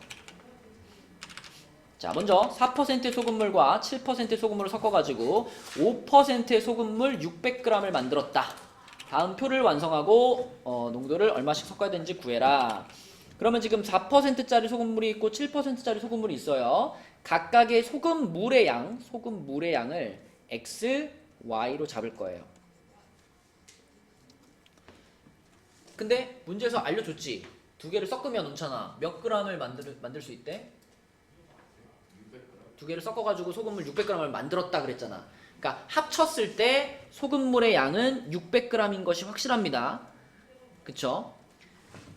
자, 먼저 4%의 소금물과 7%의 소금물을 섞어가지고 5%의 소금물 600g을 만들었다. 다음 표를 완성하고 농도를 얼마씩 섞어야 되는지 구해라. 그러면 지금 4%짜리 소금물이 있고 7%짜리 소금물이 있어요. 각각의 소금물의 양을 x, y로 잡을 거예요. 근데 문제에서 알려줬지. 두 개를 섞으면 운찬아 몇 g을 만들 수 있대? 600g. 두 개를 섞어가지고 소금물 600g을 만들었다 그랬잖아. 그러니까 합쳤을 때 소금물의 양은 600g인 것이 확실합니다. 그쵸?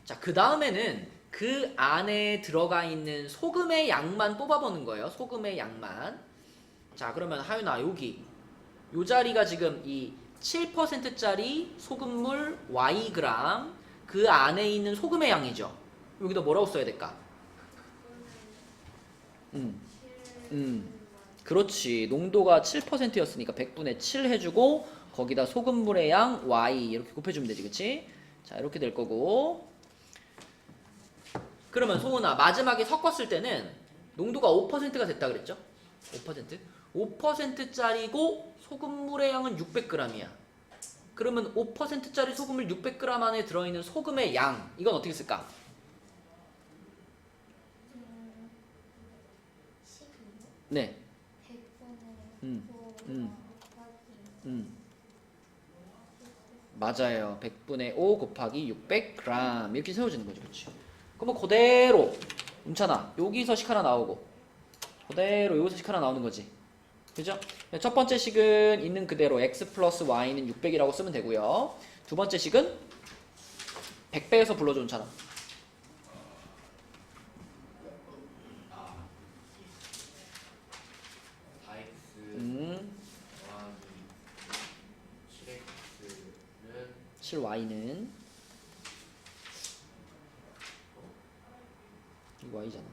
자, 그 다음에는 그 안에 들어가 있는 소금의 양만 뽑아보는 거예요. 소금의 양만. 자, 그러면 하윤아 여기 요 자리가 지금 이 7%짜리 소금물 Yg 그 안에 있는 소금의 양이죠. 여기다 뭐라고 써야 될까? 그렇지. 농도가 7%였으니까 100분의 7 해주고 거기다 소금물의 양 Y 이렇게 곱해주면 되지. 그치? 자, 이렇게 될 거고. 그러면 소은아 마지막에 섞었을 때는 농도가 5%가 됐다 그랬죠? 5%? 5%짜리고 소금물의 양은 600g이야. 그러면 5%짜리 소금물 600g 안에 들어있는 소금의 양 이건 어떻게 쓸까? 12. 네. 100분의 5 맞아요. 100분의 5 곱하기 600g 이렇게 세워지는 거죠. 그렇지? 그러면 그대로 운찬아 여기서 식 하나 나오고 그대로 여기서 식 하나 나오는 거지. 그죠? 첫 번째 식은 있는 그대로 x 플러스 y는 600이라고 쓰면 되고요. 두 번째 식은 100배에서 불러줘 운찬아. 4x 더하기 7x는 7y는 이 y잖아.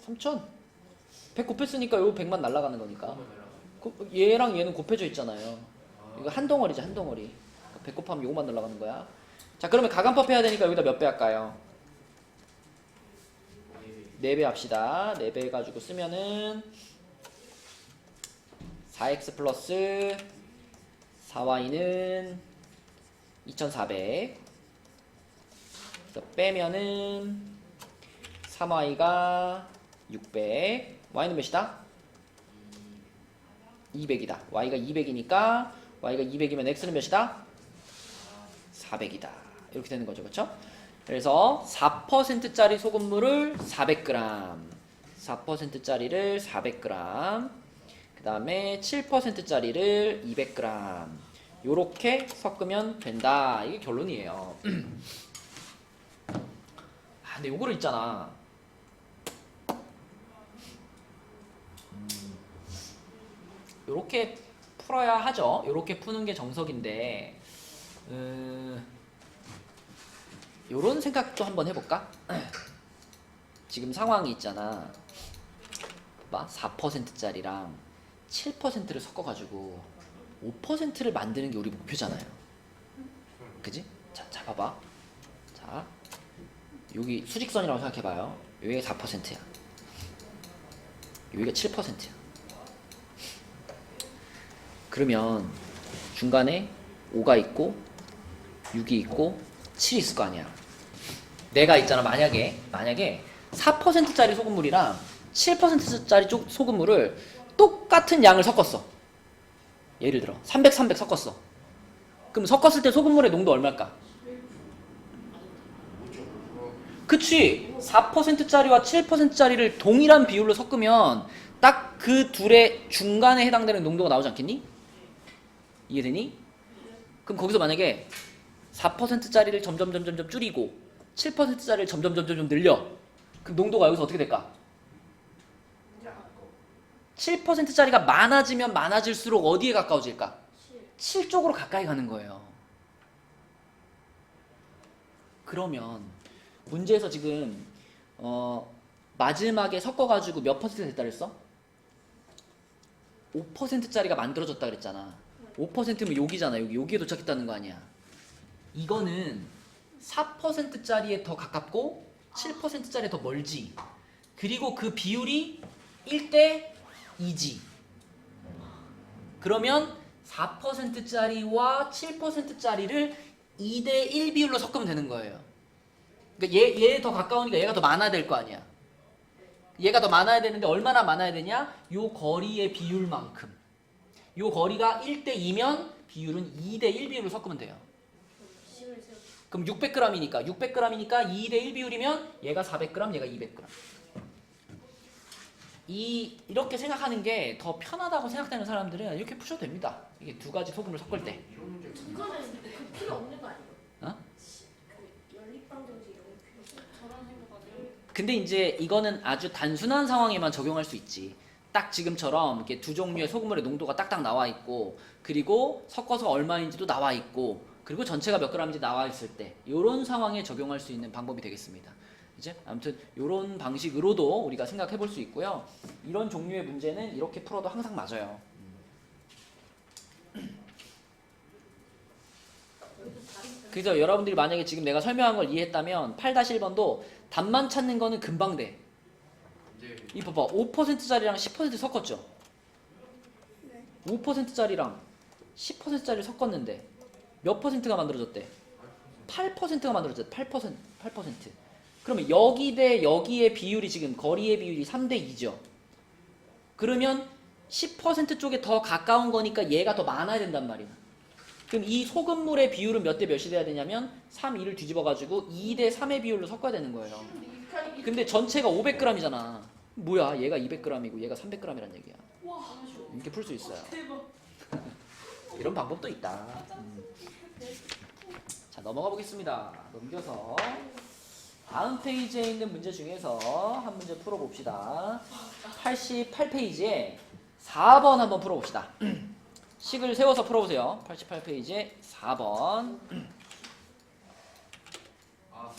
3000. 100 곱했으니까 요 100만 날아가는 거니까. 얘랑 얘는 곱해져 있잖아요. 이거 한 덩어리지, 한 덩어리. 100 곱하면 요거만 날아가는 거야. 자, 그러면 가간법 해야 되니까 여기다 몇 배 할까요? 4배 합시다. 4배 해가지고 쓰면은 4x 플러스 4y는 2400. 그래서 빼면은 3y가 600. y는 몇이다? 200이다. y가 200이니까 y가 200이면 x는 몇이다? 400이다. 이렇게 되는 거죠. 그렇죠? 그래서 4%짜리 소금물을 400g, 4%짜리를 400g, 그 다음에 7%짜리를 200g 요렇게 섞으면 된다. 이게 결론이에요. 근데 요거를 있잖아. 요렇게 풀어야 하죠. 요렇게 푸는 게 정석인데 요런 생각도 한번 해볼까? 지금 상황이 있잖아. 봐, 4%짜리랑 7%를 섞어가지고 5%를 만드는 게 우리 목표잖아요. 그지? 자, 봐봐. 자, 여기 수직선이라고 생각해봐요. 여기가 4%야. 여기가 7%야. 그러면 중간에 5가 있고 6이 있고 7이 있을 거 아니야. 내가 있잖아. 만약에 4%짜리 소금물이랑 7%짜리 소금물을 똑같은 양을 섞었어. 예를 들어 300, 300 섞었어. 그럼 섞었을 때 소금물의 농도 얼마일까? 그치? 4%짜리와 7%짜리를 동일한 비율로 섞으면 딱 그 둘의 중간에 해당되는 농도가 나오지 않겠니? 이해되니? 그럼 거기서 만약에 4%짜리를 점점 줄이고 7%짜리를 점점 늘려. 그럼 농도가 여기서 어떻게 될까? 7%짜리가 많아지면 많아질수록 어디에 가까워질까? 7 쪽으로 가까이 가는 거예요. 그러면 문제에서 지금 마지막에 섞어가지고 몇 퍼센트 됐다 그랬어? 5%짜리가 만들어졌다 그랬잖아. 5%면 여기잖아. 여기에 도착했다는 거 아니야. 이거는 4%짜리에 더 가깝고 7%짜리에 더 멀지. 그리고 그 비율이 1대 2지. 그러면 4%짜리와 7%짜리를 2대 1 비율로 섞으면 되는 거예요. 그러니까 얘 더 가까우니까 얘가 더 많아야 될 거 아니야. 얘가 더 많아야 되는데 얼마나 많아야 되냐? 요 거리의 비율만큼. 요 거리가 1대 2면 비율은 2대 1 비율로 섞으면 돼요. 그럼 600g이니까 2대 1 비율이면 얘가 400g, 얘가 200g. 이렇게 생각하는 게 더 편하다고 생각되는 사람들은 이렇게 푸셔도 됩니다. 이게 두 가지 소금을 섞을 때. 이런 문제 그거는 그 필요 없는 거 아니에요? 어? 그 연립방정식 이런 거 필요 없어요? 저런 생각하세요? 근데 이제 이거는 아주 단순한 상황에만 적용할 수 있지. 딱 지금처럼 이렇게 두 종류의 소금물의 농도가 딱딱 나와 있고, 그리고 섞어서 얼마인지도 나와 있고, 그리고 전체가 몇 g인지 나와 있을 때 이런 상황에 적용할 수 있는 방법이 되겠습니다. 이제 아무튼 이런 방식으로도 우리가 생각해 볼 수 있고요. 이런 종류의 문제는 이렇게 풀어도 항상 맞아요. 그래서 여러분들이 만약에 지금 내가 설명한 걸 이해했다면 8-1번도 답만 찾는 거는 금방 돼. 이제 이 봐봐. 5%짜리랑 10% 섞었죠? 네. 5%짜리랑 10%짜리를 섞었는데 몇 퍼센트가 만들어졌대? 8%가 만들어졌대. 8%. 그러면 여기 대 여기의 비율이 지금 거리의 비율이 3대 2죠. 그러면 10% 쪽에 더 가까운 거니까 얘가 더 많아야 된단 말이야. 그럼 이 소금물의 비율은 몇 대 몇이 돼야 되냐면 3, 2를 뒤집어가지고 2대 3의 비율로 섞어야 되는 거예요. 근데 전체가 500g이잖아. 뭐야? 얘가 200g이고 얘가 300g이란 얘기야. 와, 이렇게 풀 수 있어요. 대박. 이런 방법도 있다. 자, 넘어가 보겠습니다. 넘겨서 다음 페이지에 있는 문제 중에서 한 문제 풀어봅시다. 88페이지에 4번 한번 풀어봅시다. 식을 세워서 풀어보세요. 88페이지에 4번. 아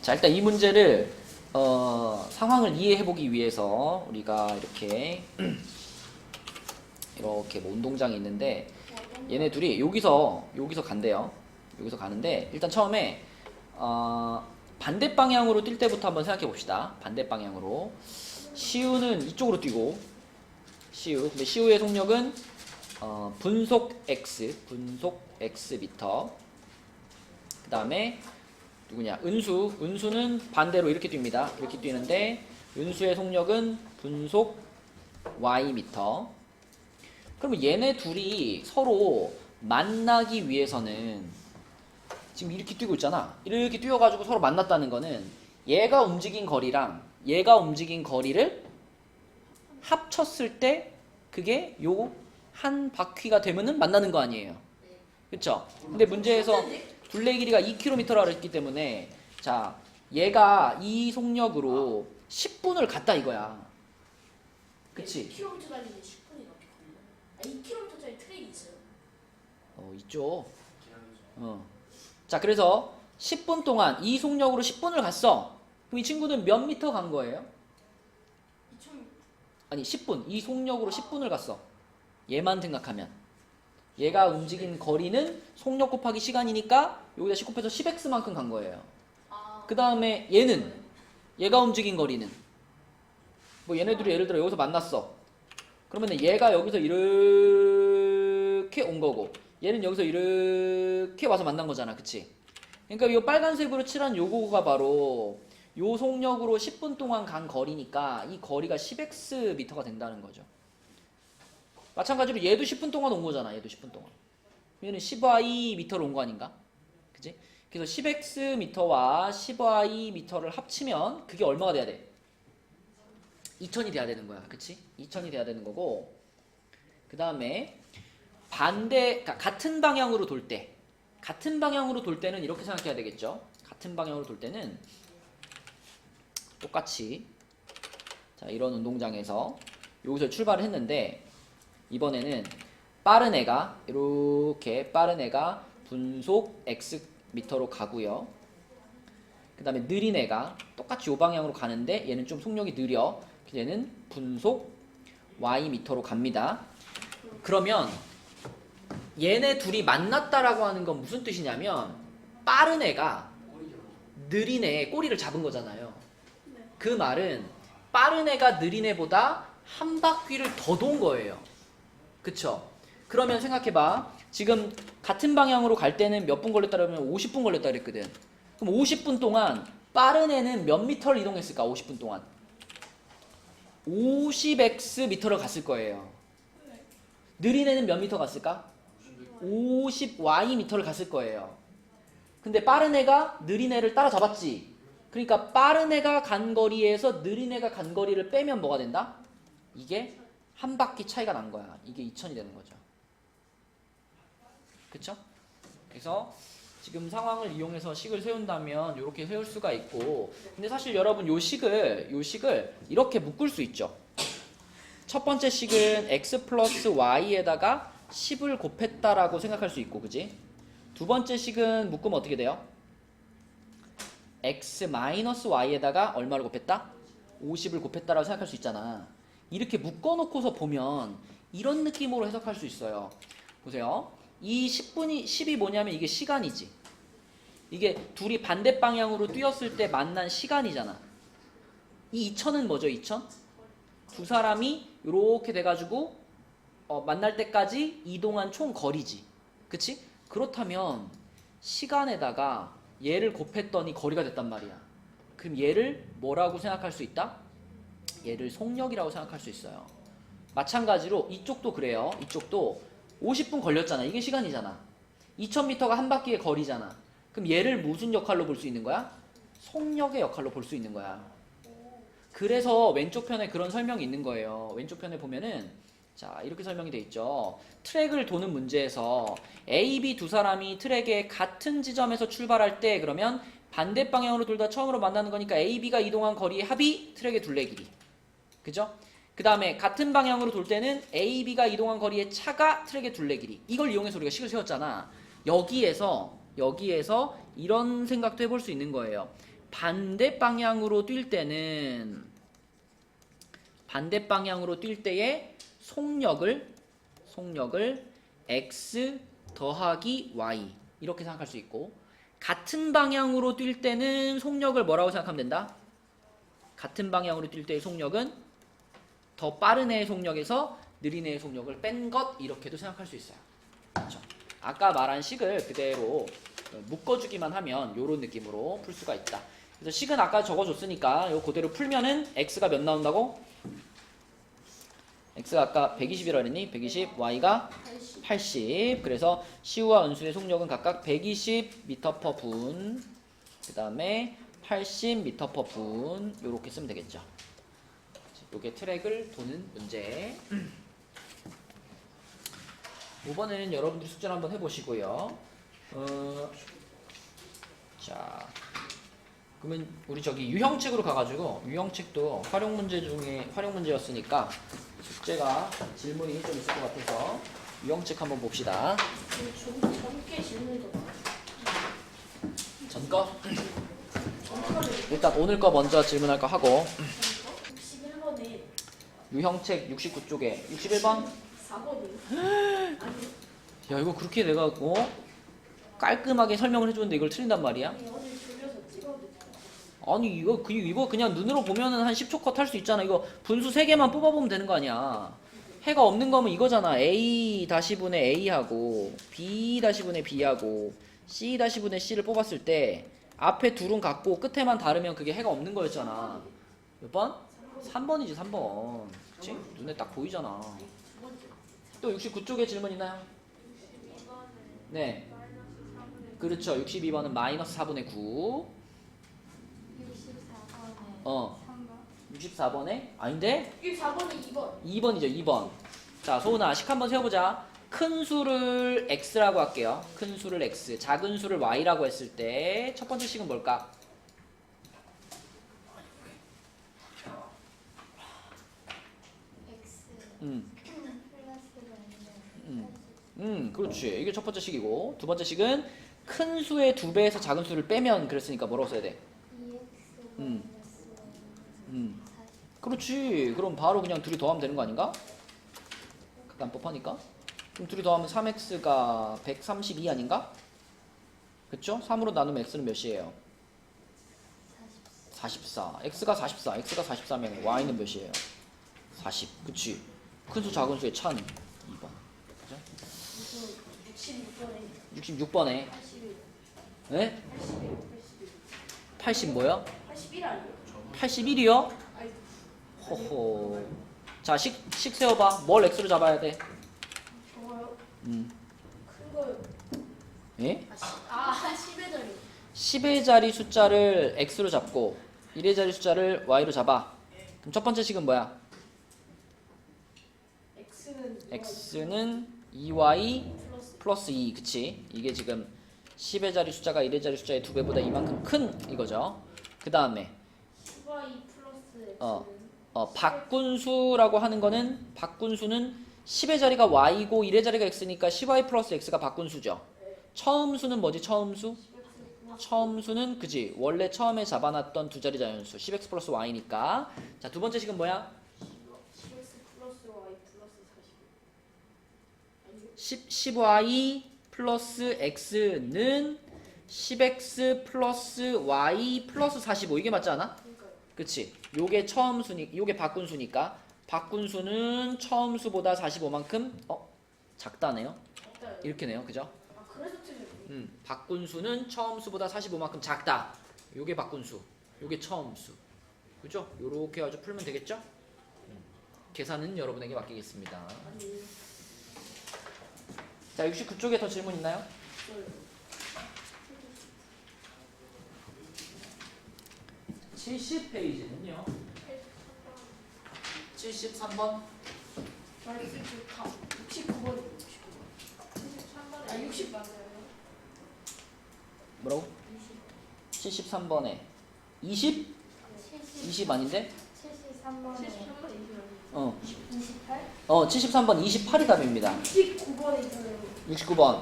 자, 일단 이 문제를 상황을 이해해보기 위해서 우리가 이렇게 뭐 운동장이 있는데 얘네 둘이 여기서 간대요. 여기서 가는데 일단 처음에 반대 방향으로 뛸 때부터 한번 생각해 봅시다. 반대 방향으로. 시우는 이쪽으로 뛰고 근데 시우의 속력은 분속 x 미터. 그 다음에 누구냐? 은수는 반대로 이렇게 뜁니다. 이렇게 뛰는데 은수의 속력은 분속 y 미터. 그러면 얘네 둘이 서로 만나기 위해서는 지금 이렇게 뛰고 있잖아. 이렇게 뛰어가지고 서로 만났다는 거는 얘가 움직인 거리랑 얘가 움직인 거리를 합쳤을 때 그게 요 한 바퀴가 되면은 만나는 거 아니에요. 그쵸? 근데 문제에서 둘레 길이가 2km라고 했기 때문에 자, 얘가 이 속력으로 10분을 갔다 이거야. 그치? 1km 달리는데 10분이 넘게 걸려요? 2km짜리 트레일이 있어요? 있죠. 기다려줘. 자, 그래서 10분 동안 이 속력으로 10분을 갔어. 그럼 이 친구는 몇 미터 간 거예요? 2000 아니 10분. 이 속력으로 10분을 갔어. 얘만 생각하면. 얘가 움직인 거리는 속력 곱하기 시간이니까 여기다 10 곱해서 10x만큼 간 거예요. 그 다음에 얘가 움직인 거리는 뭐 얘네들이 예를 들어 여기서 만났어. 그러면 얘가 여기서 이렇게 온 거고 얘는 여기서 이렇게 와서 만난 거잖아. 그치? 그러니까 이 빨간색으로 칠한 요거가 바로 요 속력으로 10분 동안 간 거리니까 이 거리가 10x 미터가 된다는 거죠. 마찬가지로 얘도 10분 동안 온 거잖아. 얘도 10분 동안. 얘는 10y 미터로 온 거 아닌가? 그치? 그래서 10x 미터와 10y 미터를 합치면 그게 얼마가 돼야 돼? 2000이 돼야 되는 거야. 그치? 2000이 돼야 되는 거고 그 다음에 그러니까 같은 방향으로 돌 때는 이렇게 생각해야 되겠죠. 같은 방향으로 돌 때는 똑같이 자, 이런 운동장에서 여기서 출발을 했는데 이번에는 빠른 애가 분속 x 미터로 가고요. 그 다음에 느린 애가 똑같이 이 방향으로 가는데 얘는 좀 속력이 느려. 얘는 분속 Y미터로 갑니다. 그러면 얘네 둘이 만났다라고 하는 건 무슨 뜻이냐면 빠른 애가 느린 애의 꼬리를 잡은 거잖아요. 그 말은 빠른 애가 느린 애보다 한 바퀴를 더 돈 거예요. 그쵸? 그러면 생각해봐. 지금 같은 방향으로 갈 때는 몇 분 걸렸다 그러면 50분 걸렸다 그랬거든. 그럼 50분 동안 빠른 애는 몇 미터를 이동했을까? 50분 동안 50x 미터를 갔을 거예요. 느린 애는 몇 미터 갔을까? 50y 미터를 갔을 거예요. 근데 빠른 애가 느린 애를 따라잡았지. 그러니까 빠른 애가 간 거리에서 느린 애가 간 거리를 빼면 뭐가 된다? 이게 한 바퀴 차이가 난 거야. 이게 2000이 되는 거죠. 그쵸? 그래서 지금 상황을 이용해서 식을 세운다면 이렇게 세울 수가 있고, 근데 사실 여러분 요 식을 이렇게 묶을 수 있죠. 첫 번째 식은 x 플러스 y에다가 10을 곱했다라고 생각할 수 있고, 그지? 두 번째 식은 묶으면 어떻게 돼요? x 마이너스 y에다가 얼마를 곱했다? 50을 곱했다라고 생각할 수 있잖아. 이렇게 묶어놓고서 보면 이런 느낌으로 해석할 수 있어요. 보세요. 이 10이 뭐냐면 이게 시간이지. 이게 둘이 반대 방향으로 뛰었을 때 만난 시간이잖아. 이 2000은 뭐죠? 2000? 두 사람이 이렇게 돼가지고 만날 때까지 이동한 총 거리지. 그치? 그렇다면 시간에다가 얘를 곱했더니 거리가 됐단 말이야. 그럼 얘를 뭐라고 생각할 수 있다? 얘를 속력이라고 생각할 수 있어요. 마찬가지로 이쪽도 그래요. 이쪽도 50분 걸렸잖아. 이게 시간이잖아. 2000m가 한 바퀴의 거리잖아. 그럼 얘를 무슨 역할로 볼 수 있는 거야? 속력의 역할로 볼 수 있는 거야. 그래서 왼쪽 편에 그런 설명이 있는 거예요. 왼쪽 편에 보면은 자, 이렇게 설명이 돼 있죠. 트랙을 도는 문제에서 A, B 두 사람이 트랙의 같은 지점에서 출발할 때 그러면 반대 방향으로 둘 다 처음으로 만나는 거니까 A, B가 이동한 거리의 합이 트랙의 둘레 길이. 그죠? 그 다음에 같은 방향으로 돌 때는 A, B가 이동한 거리의 차가 트랙의 둘레 길이. 이걸 이용해서 우리가 식을 세웠잖아. 여기에서 이런 생각도 해볼 수 있는 거예요. 반대 방향으로 뛸 때는 반대 방향으로 뛸 때의 속력을 x 더하기 y 이렇게 생각할 수 있고, 같은 방향으로 뛸 때는 속력을 뭐라고 생각하면 된다? 같은 방향으로 뛸 때의 속력은 더 빠른 애의 속력에서 느린 애의 속력을 뺀 것, 이렇게도 생각할 수 있어요. 그렇죠? 아까 말한 식을 그대로 묶어주기만 하면 이런 느낌으로 풀 수가 있다. 그래서 식은 아까 적어줬으니까 요 그대로 풀면은 x가 몇 나온다고? x가 아까 120이라 그랬니? 120, y가 80. 그래서 시우와 은수의 속력은 각각 120m/분, 그 다음에 80m/분 요렇게 쓰면 되겠죠. 요게 트랙을 도는 문제. 5번은 여러분들이 숙제를 한번 해보시고요. 자, 그러면 우리 저기 유형책으로 가가지고, 유형책도 활용 문제 중에 활용 문제였으니까 숙제가 질문이 좀 있을 것 같아서 유형책 한번 봅시다. 전개 질문이 더 많아. 전 거? 일단 오늘 거 먼저 질문할 거 하고. 61번에 유형책 69쪽에 61번? 4번이. 야, 이거 그렇게 내가 깔끔하게 설명을 해주는데 이걸 틀린단 말이야? 어디 줄여서 찍어도 돼. 아니 이거 그냥 눈으로 보면은 한 10초 컷 할 수 있잖아. 이거 분수 3개만 뽑아보면 되는 거 아니야. 해가 없는 거면 이거잖아. A-분의 A하고 B-분의 B하고 C-분의 C를 뽑았을 때 앞에 둘은 같고 끝에만 다르면 그게 해가 없는 거였잖아. 몇 번? 3번이지 3번. 그치? 눈에 딱 보이잖아. 또 69쪽에 질문 있나요? 네. 그렇죠. 62번은 마이너스 4분의 9. 64번에 아닌데? 64번이 2번. 2번이죠. 2번. 자, 소은아 식 한번 세워보자. 큰 수를 x라고 할게요. 큰 수를 x, 작은 수를 y라고 했을 때 첫 번째 식은 뭘까? X 그렇지. 이게 첫 번째 식이고, 두 번째 식은 큰 수의 2배에서 작은 수를 빼면 그랬으니까 뭐라고 써야 돼? 그렇지. 그럼 바로 그냥 둘이 더하면 되는 거 아닌가? 간법하니까. 그럼 둘이 더하면 3x가 132 아닌가? 그쵸? 3으로 나누면 x는 몇이에요? 44. x가 44. x가 44면 y는 몇이에요? 40. 그치? 큰수 작은 수의 차는 2번. 그죠? 이거 66번에 81. 네? 81. 80 뭐야? 81 아니에요? 81이요? 아니, 호호. 자, 식 세워봐. 뭘 x로 잡아야 돼? 저거요? 큰 거요. 예? 10의 자리. 10의 자리 숫자를 x로 잡고 1의 자리 숫자를 y로 잡아. 그럼 첫 번째 식은 뭐야? x는 2y 플러스 2. 그치? 이게 지금 10의 자리 숫자가 1의 자리 숫자의 2배보다 이만큼 큰 이거죠. 그 다음에 10y 플러스 x는 바꾼수라고 하는 거는 바꾼수는 10의 자리가 y고 1의 자리가 x니까 10y 플러스 x가 바꾼수죠. 처음 수는 뭐지? 처음 수? 처음 수는 그지? 원래 처음에 잡아놨던 두 자리 자연수 10x 플러스 y니까. 자, 두 번째 식은 뭐야? 10x 플러스 y 플러스 40. 10y 플러스 x는 10x 플러스 y 플러스 45. 이게 맞지 않아? 그러니까요. 그치? 요게 처음 수니, 요게 바꾼수니까 바꾼수는 처음 수보다 45만큼 작다네요. 작다요. 이렇게네요. 그죠? 아, 그래서 틀렸네. 바꾼수는 처음 수보다 45만큼 작다. 요게 바꾼수. 요게 처음 수. 그죠? 요렇게 아주 풀면 되겠죠? 계산은 여러분에게 맡기겠습니다. 아니, 자, 69쪽에 더 질문 있나요? 없어요. 70페이지는요. 73번. 말씀 좋다. 69번이 69번. 73번에 아, 60 맞아요. 뭐라고? 73번에 20? 20 아닌데? 73번에 어. 28? 73번 28이 답입니다. 69번에 있어요. 69번.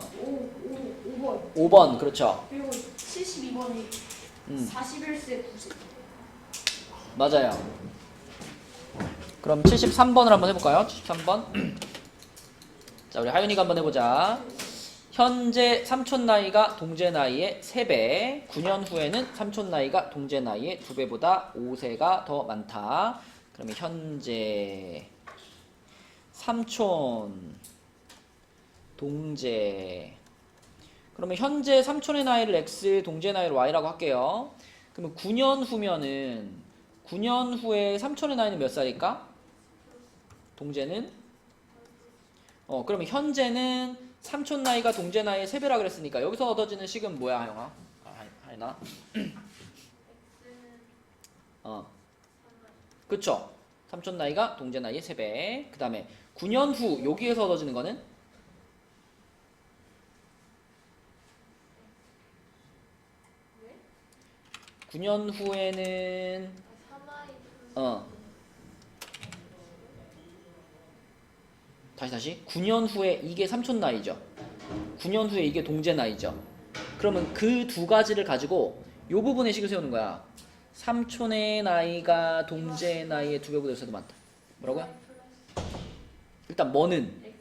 5번. 5번. 그렇죠. 그리고 72번이 41세 9세. 맞아요. 그럼 73번을 한번 해볼까요? 73번. 자, 우리 하윤이가 한번 해보자. 현재 삼촌 나이가 동제 나이의 3배, 9년 후에는 삼촌 나이가 동제 나이의 2배보다 5세가 더 많다. 그러면 현재 삼촌 동제. 그러면 현재 삼촌의 나이를 x, 동제 나이를 y라고 할게요. 그러면 9년 후면은 9년 후에 삼촌의 나이는 몇 살일까? 동제는 그러면 현재는 삼촌 나이가 동제 나이의 3배라 그랬으니까 여기서 얻어지는 식은 뭐야, 하영아? 하연아? 그쵸? 삼촌 나이가 동제 나이의 3배. 그 다음에 9년 후 여기에서 얻어지는 거는 9년 후에는 다시 9년 후에 이게 삼촌 나이죠. 9년 후에 이게 동제 나이죠. 그러면 그 두 가지를 가지고 요 부분에 식을 세우는 거야. 삼촌의 나이가 동제 나이의 2배보다 더 많다. 뭐라고요? 일단 뭐는?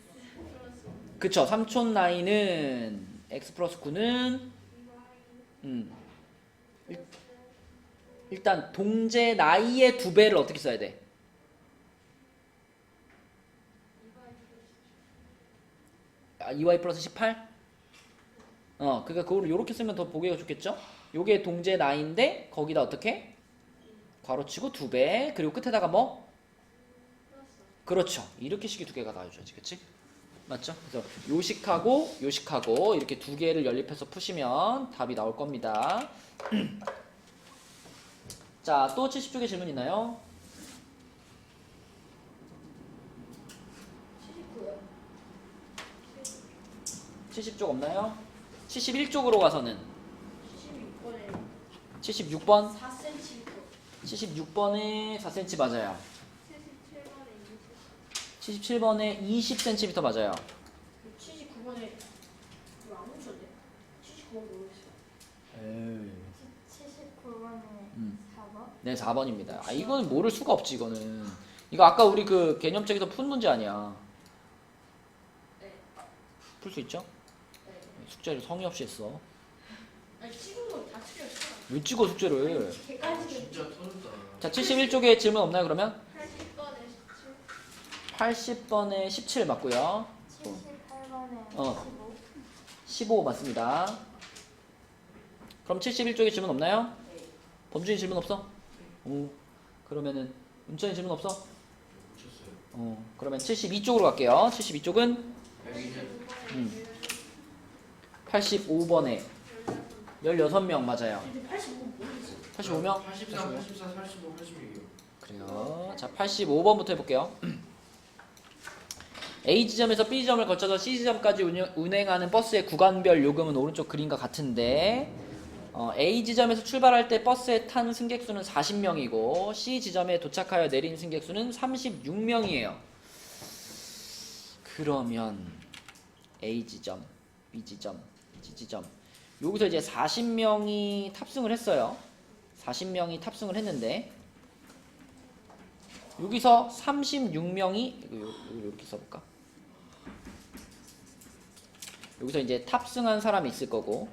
그쵸. 삼촌 나이는 x 플러스 9는 일단 동제 나이의 2배를 어떻게 써야 돼? 아, 2y 플러스 18? 그러니까 그걸 요렇게 쓰면 더 보기가 좋겠죠? 요게 동제 나이인데 거기다 어떻게? 괄호치고 2배. 그리고 끝에다가 뭐? 그렇죠. 이렇게 식이 2개가 나와줘야지. 그치? 맞죠? 그래서 요식하고 요식하고 이렇게 2개를 연립해서 푸시면 답이 나올 겁니다. 자, 또 70쪽에 질문 있나요? 79요. 70쪽 없나요? 71쪽으로 가서는 76번에 76번? 4cm. 76번에 4cm 맞아요. 77번에 20cm 맞아요. 79번에 이거 안 묻혔네. 79번 모르겠어요. 79번에 4번? 네, 4번입니다. 아, 이거는 모를 수가 없지, 이거는. 이거 아까 우리 그 개념책에서 푼 문제 아니야. 네. 풀 수 있죠? 네. 숙제를 성의 없이 했어. 아니 찍은 거다 틀렸어. 왜 찍어, 숙제를? 개까지 진짜 터졌다. 자, 71쪽에 질문 없나요, 그러면? 80번에 17. 80번에 17 맞고요. 78번에 어. 15. 15 맞습니다. 그럼 71쪽에 질문 없나요? 네. 범준이 질문 없어? 오. 그러면은 은천이 질문 없어? 붙였어요. 그러면 72쪽으로 갈게요. 72쪽은 여기 이제 85번에 16명 맞아요. 근데 85는 모르겠어. 85명? 84, 84, 85, 86이요. 그래요. 자, 85번부터 해볼게요. A 지점에서 B 지점을 거쳐서 C 지점까지 운행하는 버스의 구간별 요금은 오른쪽 그림과 같은데 A 지점에서 출발할 때 버스에 탄 승객수는 40명이고 C 지점에 도착하여 내린 승객수는 36명이에요. 그러면 A 지점, B 지점, C 지점 여기서 이제 40명이 탑승을 했어요. 40명이 탑승을 했는데 여기서 36명이 이렇게 써볼까? 여기서 이제 탑승한 사람이 있을 거고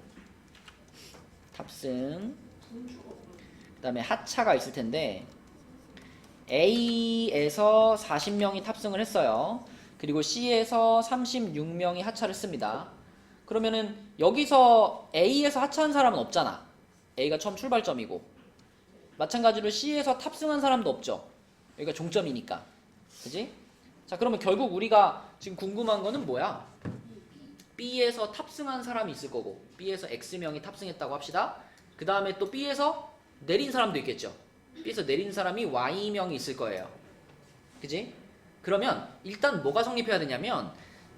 탑승 그 다음에 하차가 있을 텐데 A에서 40명이 탑승을 했어요. 그리고 C에서 36명이 하차를 했습니다. 그러면은 여기서 A에서 하차한 사람은 없잖아. A가 처음 출발점이고 마찬가지로 C에서 탑승한 사람도 없죠. 여기가 종점이니까. 그지? 자, 그러면 결국 우리가 지금 궁금한 거는 뭐야? B에서 탑승한 사람이 있을 거고 B에서 X명이 탑승했다고 합시다. 그 다음에 또 B에서 내린 사람도 있겠죠. B에서 내린 사람이 Y명이 있을 거예요. 그지? 그러면 일단 뭐가 성립해야 되냐면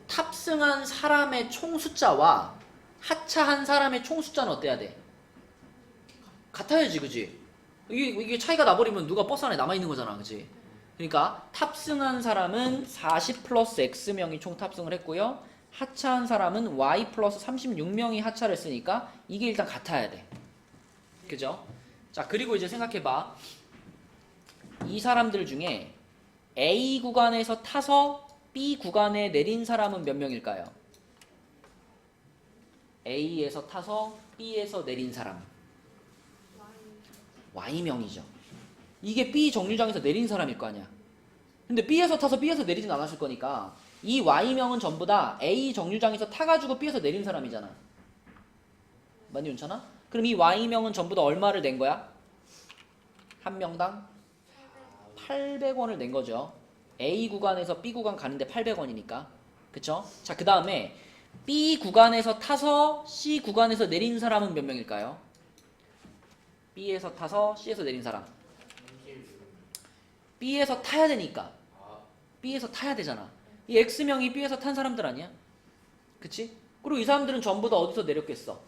탑승한 사람의 총 숫자와 하차한 사람의 총 숫자는 어때야 돼? 같아야지, 그지? 이게 차이가 나버리면 누가 버스 안에 남아있는 거잖아, 그지? 그러니까 탑승한 사람은 40 플러스 X명이 총 탑승을 했고요. 하차한 사람은 Y 플러스 36명이 하차를 했으니까 이게 일단 같아야 돼. 그죠? 자, 그리고 이제 생각해봐. 이 사람들 중에 A 구간에서 타서 B 구간에 내린 사람은 몇 명일까요? A에서 타서 B에서 내린 사람 Y명이죠. 이게 B 정류장에서 내린 사람일 거 아니야. 근데 B에서 타서 B에서 내리진 않았을 거니까 이 Y명은 전부 다 A 정류장에서 타가지고 B에서 내린 사람이잖아. 맞니, 윤찬아? 그럼 이 Y명은 전부 다 얼마를 낸 거야? 한 명당 800원을 낸 거죠. A 구간에서 B 구간 가는데 800원이니까. 그쵸? 자, 그 다음에 B 구간에서 타서 C 구간에서 내린 사람은 몇 명일까요? B에서 타서 C에서 내린 사람. B에서 타야 되니까. B에서 타야 되잖아. 이 X명이 B에서 탄 사람들 아니야? 그치? 그리고 이 사람들은 전부 다 어디서 내렸겠어?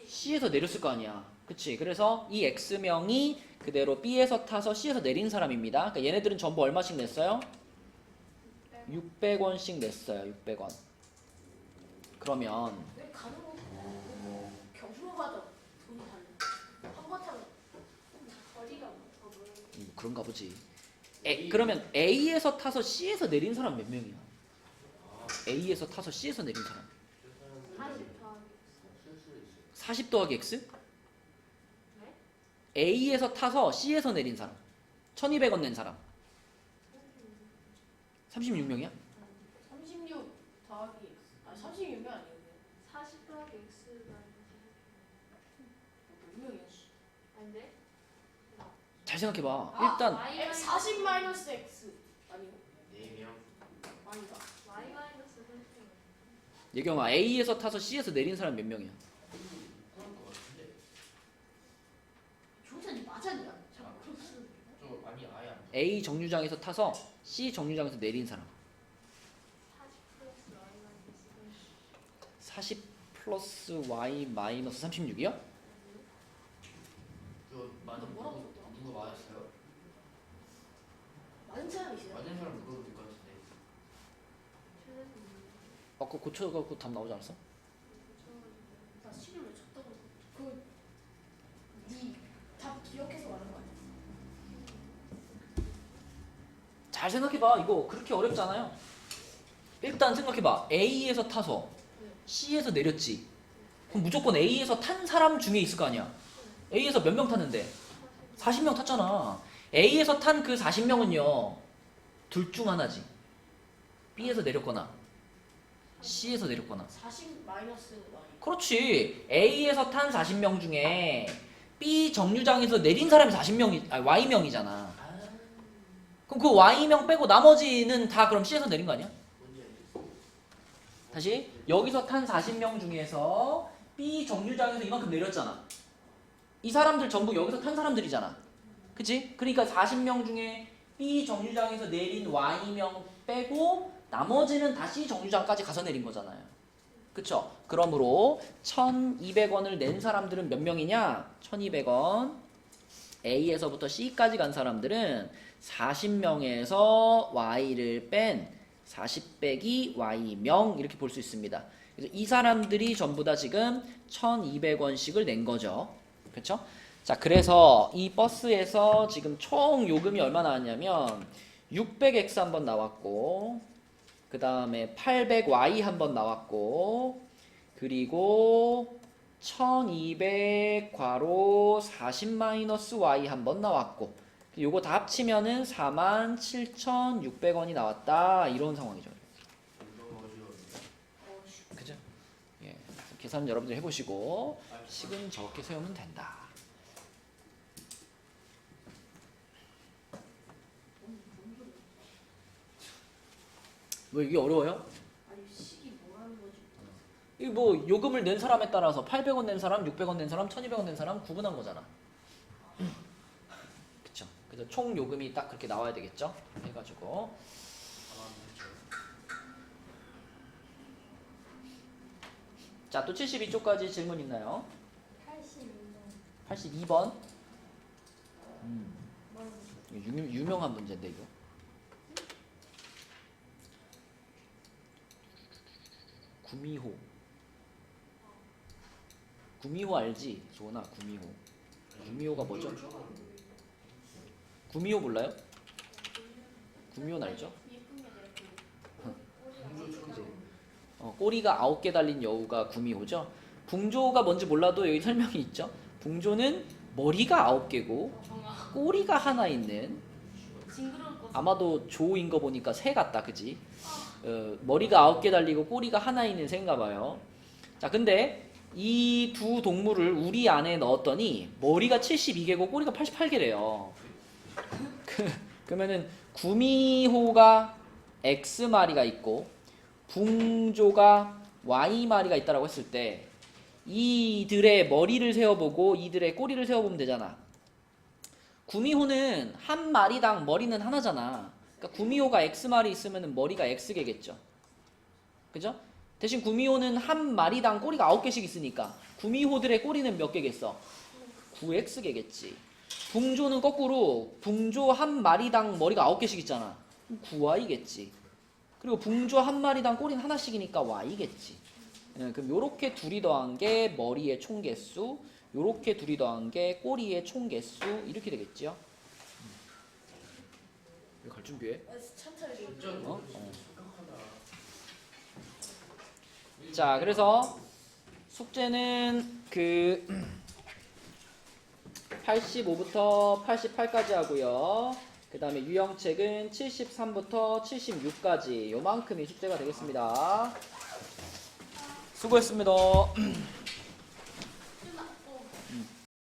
C에서 내렸을 거 아니야. 그치? 그래서 이 X명이 그대로 B에서 타서 C에서 내린 사람입니다. 그러니까 얘네들은 전부 얼마씩 냈어요? 600원씩 냈어요. 600원. 그러면 왜 가는 거 경로마다 돈이 달라. 한 번 타면 거리가 더 멀어. 그런가 보지. 그러면 A에서 타서 C에서 내린 사람 몇 명이야? A에서 타서 C에서 내린 사람 40 더하기 X? A에서 타서 C에서 내린 사람 1200원 낸 사람 36명이야? 36 더하기 X. 아 36명 아니었네. 40 더하기 X가 몇 명이야? 아닌데? 잘 생각해봐. 아, 일단 Y 40 마이너스 X. 아니고 4명. 아니다. Y 마이너스 3. 예경아 A에서 타서 C에서 내린 사람 몇 명이야? 그런 거 같은데. 조선이 맞았냐? 잠깐 크로스. 저 아니 아예 안. A 정류장에서 타서 C 정류장에서 내린 사람 40 플러스 Y 마이너스 3. 40 플러스 Y 마이너스 36이요? 저 맞은 뭐라고 누구 썼더라? 누구 맞았어요? 맞은 사람 있어요? 맞은 사람 누구로 될것 같은데. 아까 고쳐갖고 답 나오지 않았어? 나 시를 왜 쳤다고? 그니답 기억해서 말한 거 아니야? 잘 생각해봐. 이거 그렇게 어렵잖아요. 일단 생각해봐. A에서 타서 C에서 내렸지. 그럼 무조건 A에서 탄 사람 중에 있을 거 아니야. A에서 몇 명 탔는데? 40명 탔잖아. A에서 탄 그 40명은요. 둘 중 하나지. B에서 내렸거나 C에서 내렸거나. 40 마이너스 Y. 그렇지. A에서 탄 40명 중에 B 정류장에서 내린 사람이 40명이 아니 Y명이잖아. 그럼 그 Y명 빼고 나머지는 다 그럼 C에서 내린 거 아니야? 뭔지 알겠어. 다시 여기서 탄 40명 중에서 B 정류장에서 이만큼 내렸잖아. 이 사람들 전부 여기서 탄 사람들이잖아. 그치? 그러니까 40명 중에 B 정류장에서 내린 Y명 빼고 나머지는 다 C 정류장까지 가서 내린 거잖아요. 그쵸? 그러므로 1200원을 낸 사람들은 몇 명이냐? 1200원 A에서부터 C까지 간 사람들은 40명에서 Y를 뺀 40 빼기 Y명 이렇게 볼 수 있습니다. 그래서 이 사람들이 전부 다 지금 1200원씩을 낸 거죠. 그렇죠? 자, 그래서 이 버스에서 지금 총 요금이 얼마 나왔냐면 600X 한번 나왔고 그 다음에 800Y 한번 나왔고 그리고 1200 괄호 40-Y 한번 나왔고 요거 다 합치면은 47,600원이 나왔다 이런 상황이죠. 너무 어지러운데. 그죠? 예, 계산 여러분들 해보시고 식은 저렇게 세우면 된다. 왜 이게 어려워요? 아니 식이 뭐라는 거지? 이 뭐 요금을 낸 사람에 따라서 800원 낸 사람, 600원 낸 사람, 1200원 낸 사람 구분한 거잖아. 그쵸? 그래서 총 요금이 딱 그렇게 나와야 되겠죠? 해가지고 자, 또 72쪽까지 질문 있나요? 82번. 82번. 유명한 문제인데 이거. 구미호. 구미호 알지? 조나 구미호. 구미호가 뭐죠? 구미호 몰라요? 구미호는 알죠? 예쁜 게 내가 그지? 꼬리가 9개 달린 여우가 구미호죠. 붕조가 뭔지 몰라도 여기 설명이 있죠. 붕조는 머리가 9개고 꼬리가 하나 있는 징그러울 것 같아. 아마도 조인 거 보니까 새 같다, 그지? 머리가 9개 달리고 꼬리가 하나 있는 새인가 봐요. 자, 근데 이 두 동물을 우리 안에 넣었더니 머리가 72개고 꼬리가 88개래요. 그러면은 구미호가 X마리가 있고 붕조가 Y마리가 있다라고 했을 때 이들의 머리를 세어보고 이들의 꼬리를 세어보면 되잖아. 구미호는 한 마리당 머리는 하나잖아. 그러니까 구미호가 X마리 있으면 머리가 X개겠죠. 그죠? 대신 구미호는 한 마리당 꼬리가 9개씩 있으니까 구미호들의 꼬리는 몇 개겠어? 9X개겠지. 붕조는 거꾸로 붕조 한 마리당 머리가 9개씩 있잖아. 9Y겠지. 그리고 붕조 한 마리당 꼬리는 하나씩이니까 Y겠지. 그럼 요렇게 둘이 더한 게 머리의 총 개수, 요렇게 둘이 더한 게 꼬리의 총 개수 이렇게 되겠지요. 왜 갈 준비해? 천천히. 진짜 어? 심각하다. 자, 그래서 숙제는 그 85부터 88까지 하고요. 그 다음에 유형책은 73부터 76까지 요만큼이 숙제가 되겠습니다. 수고했습니다.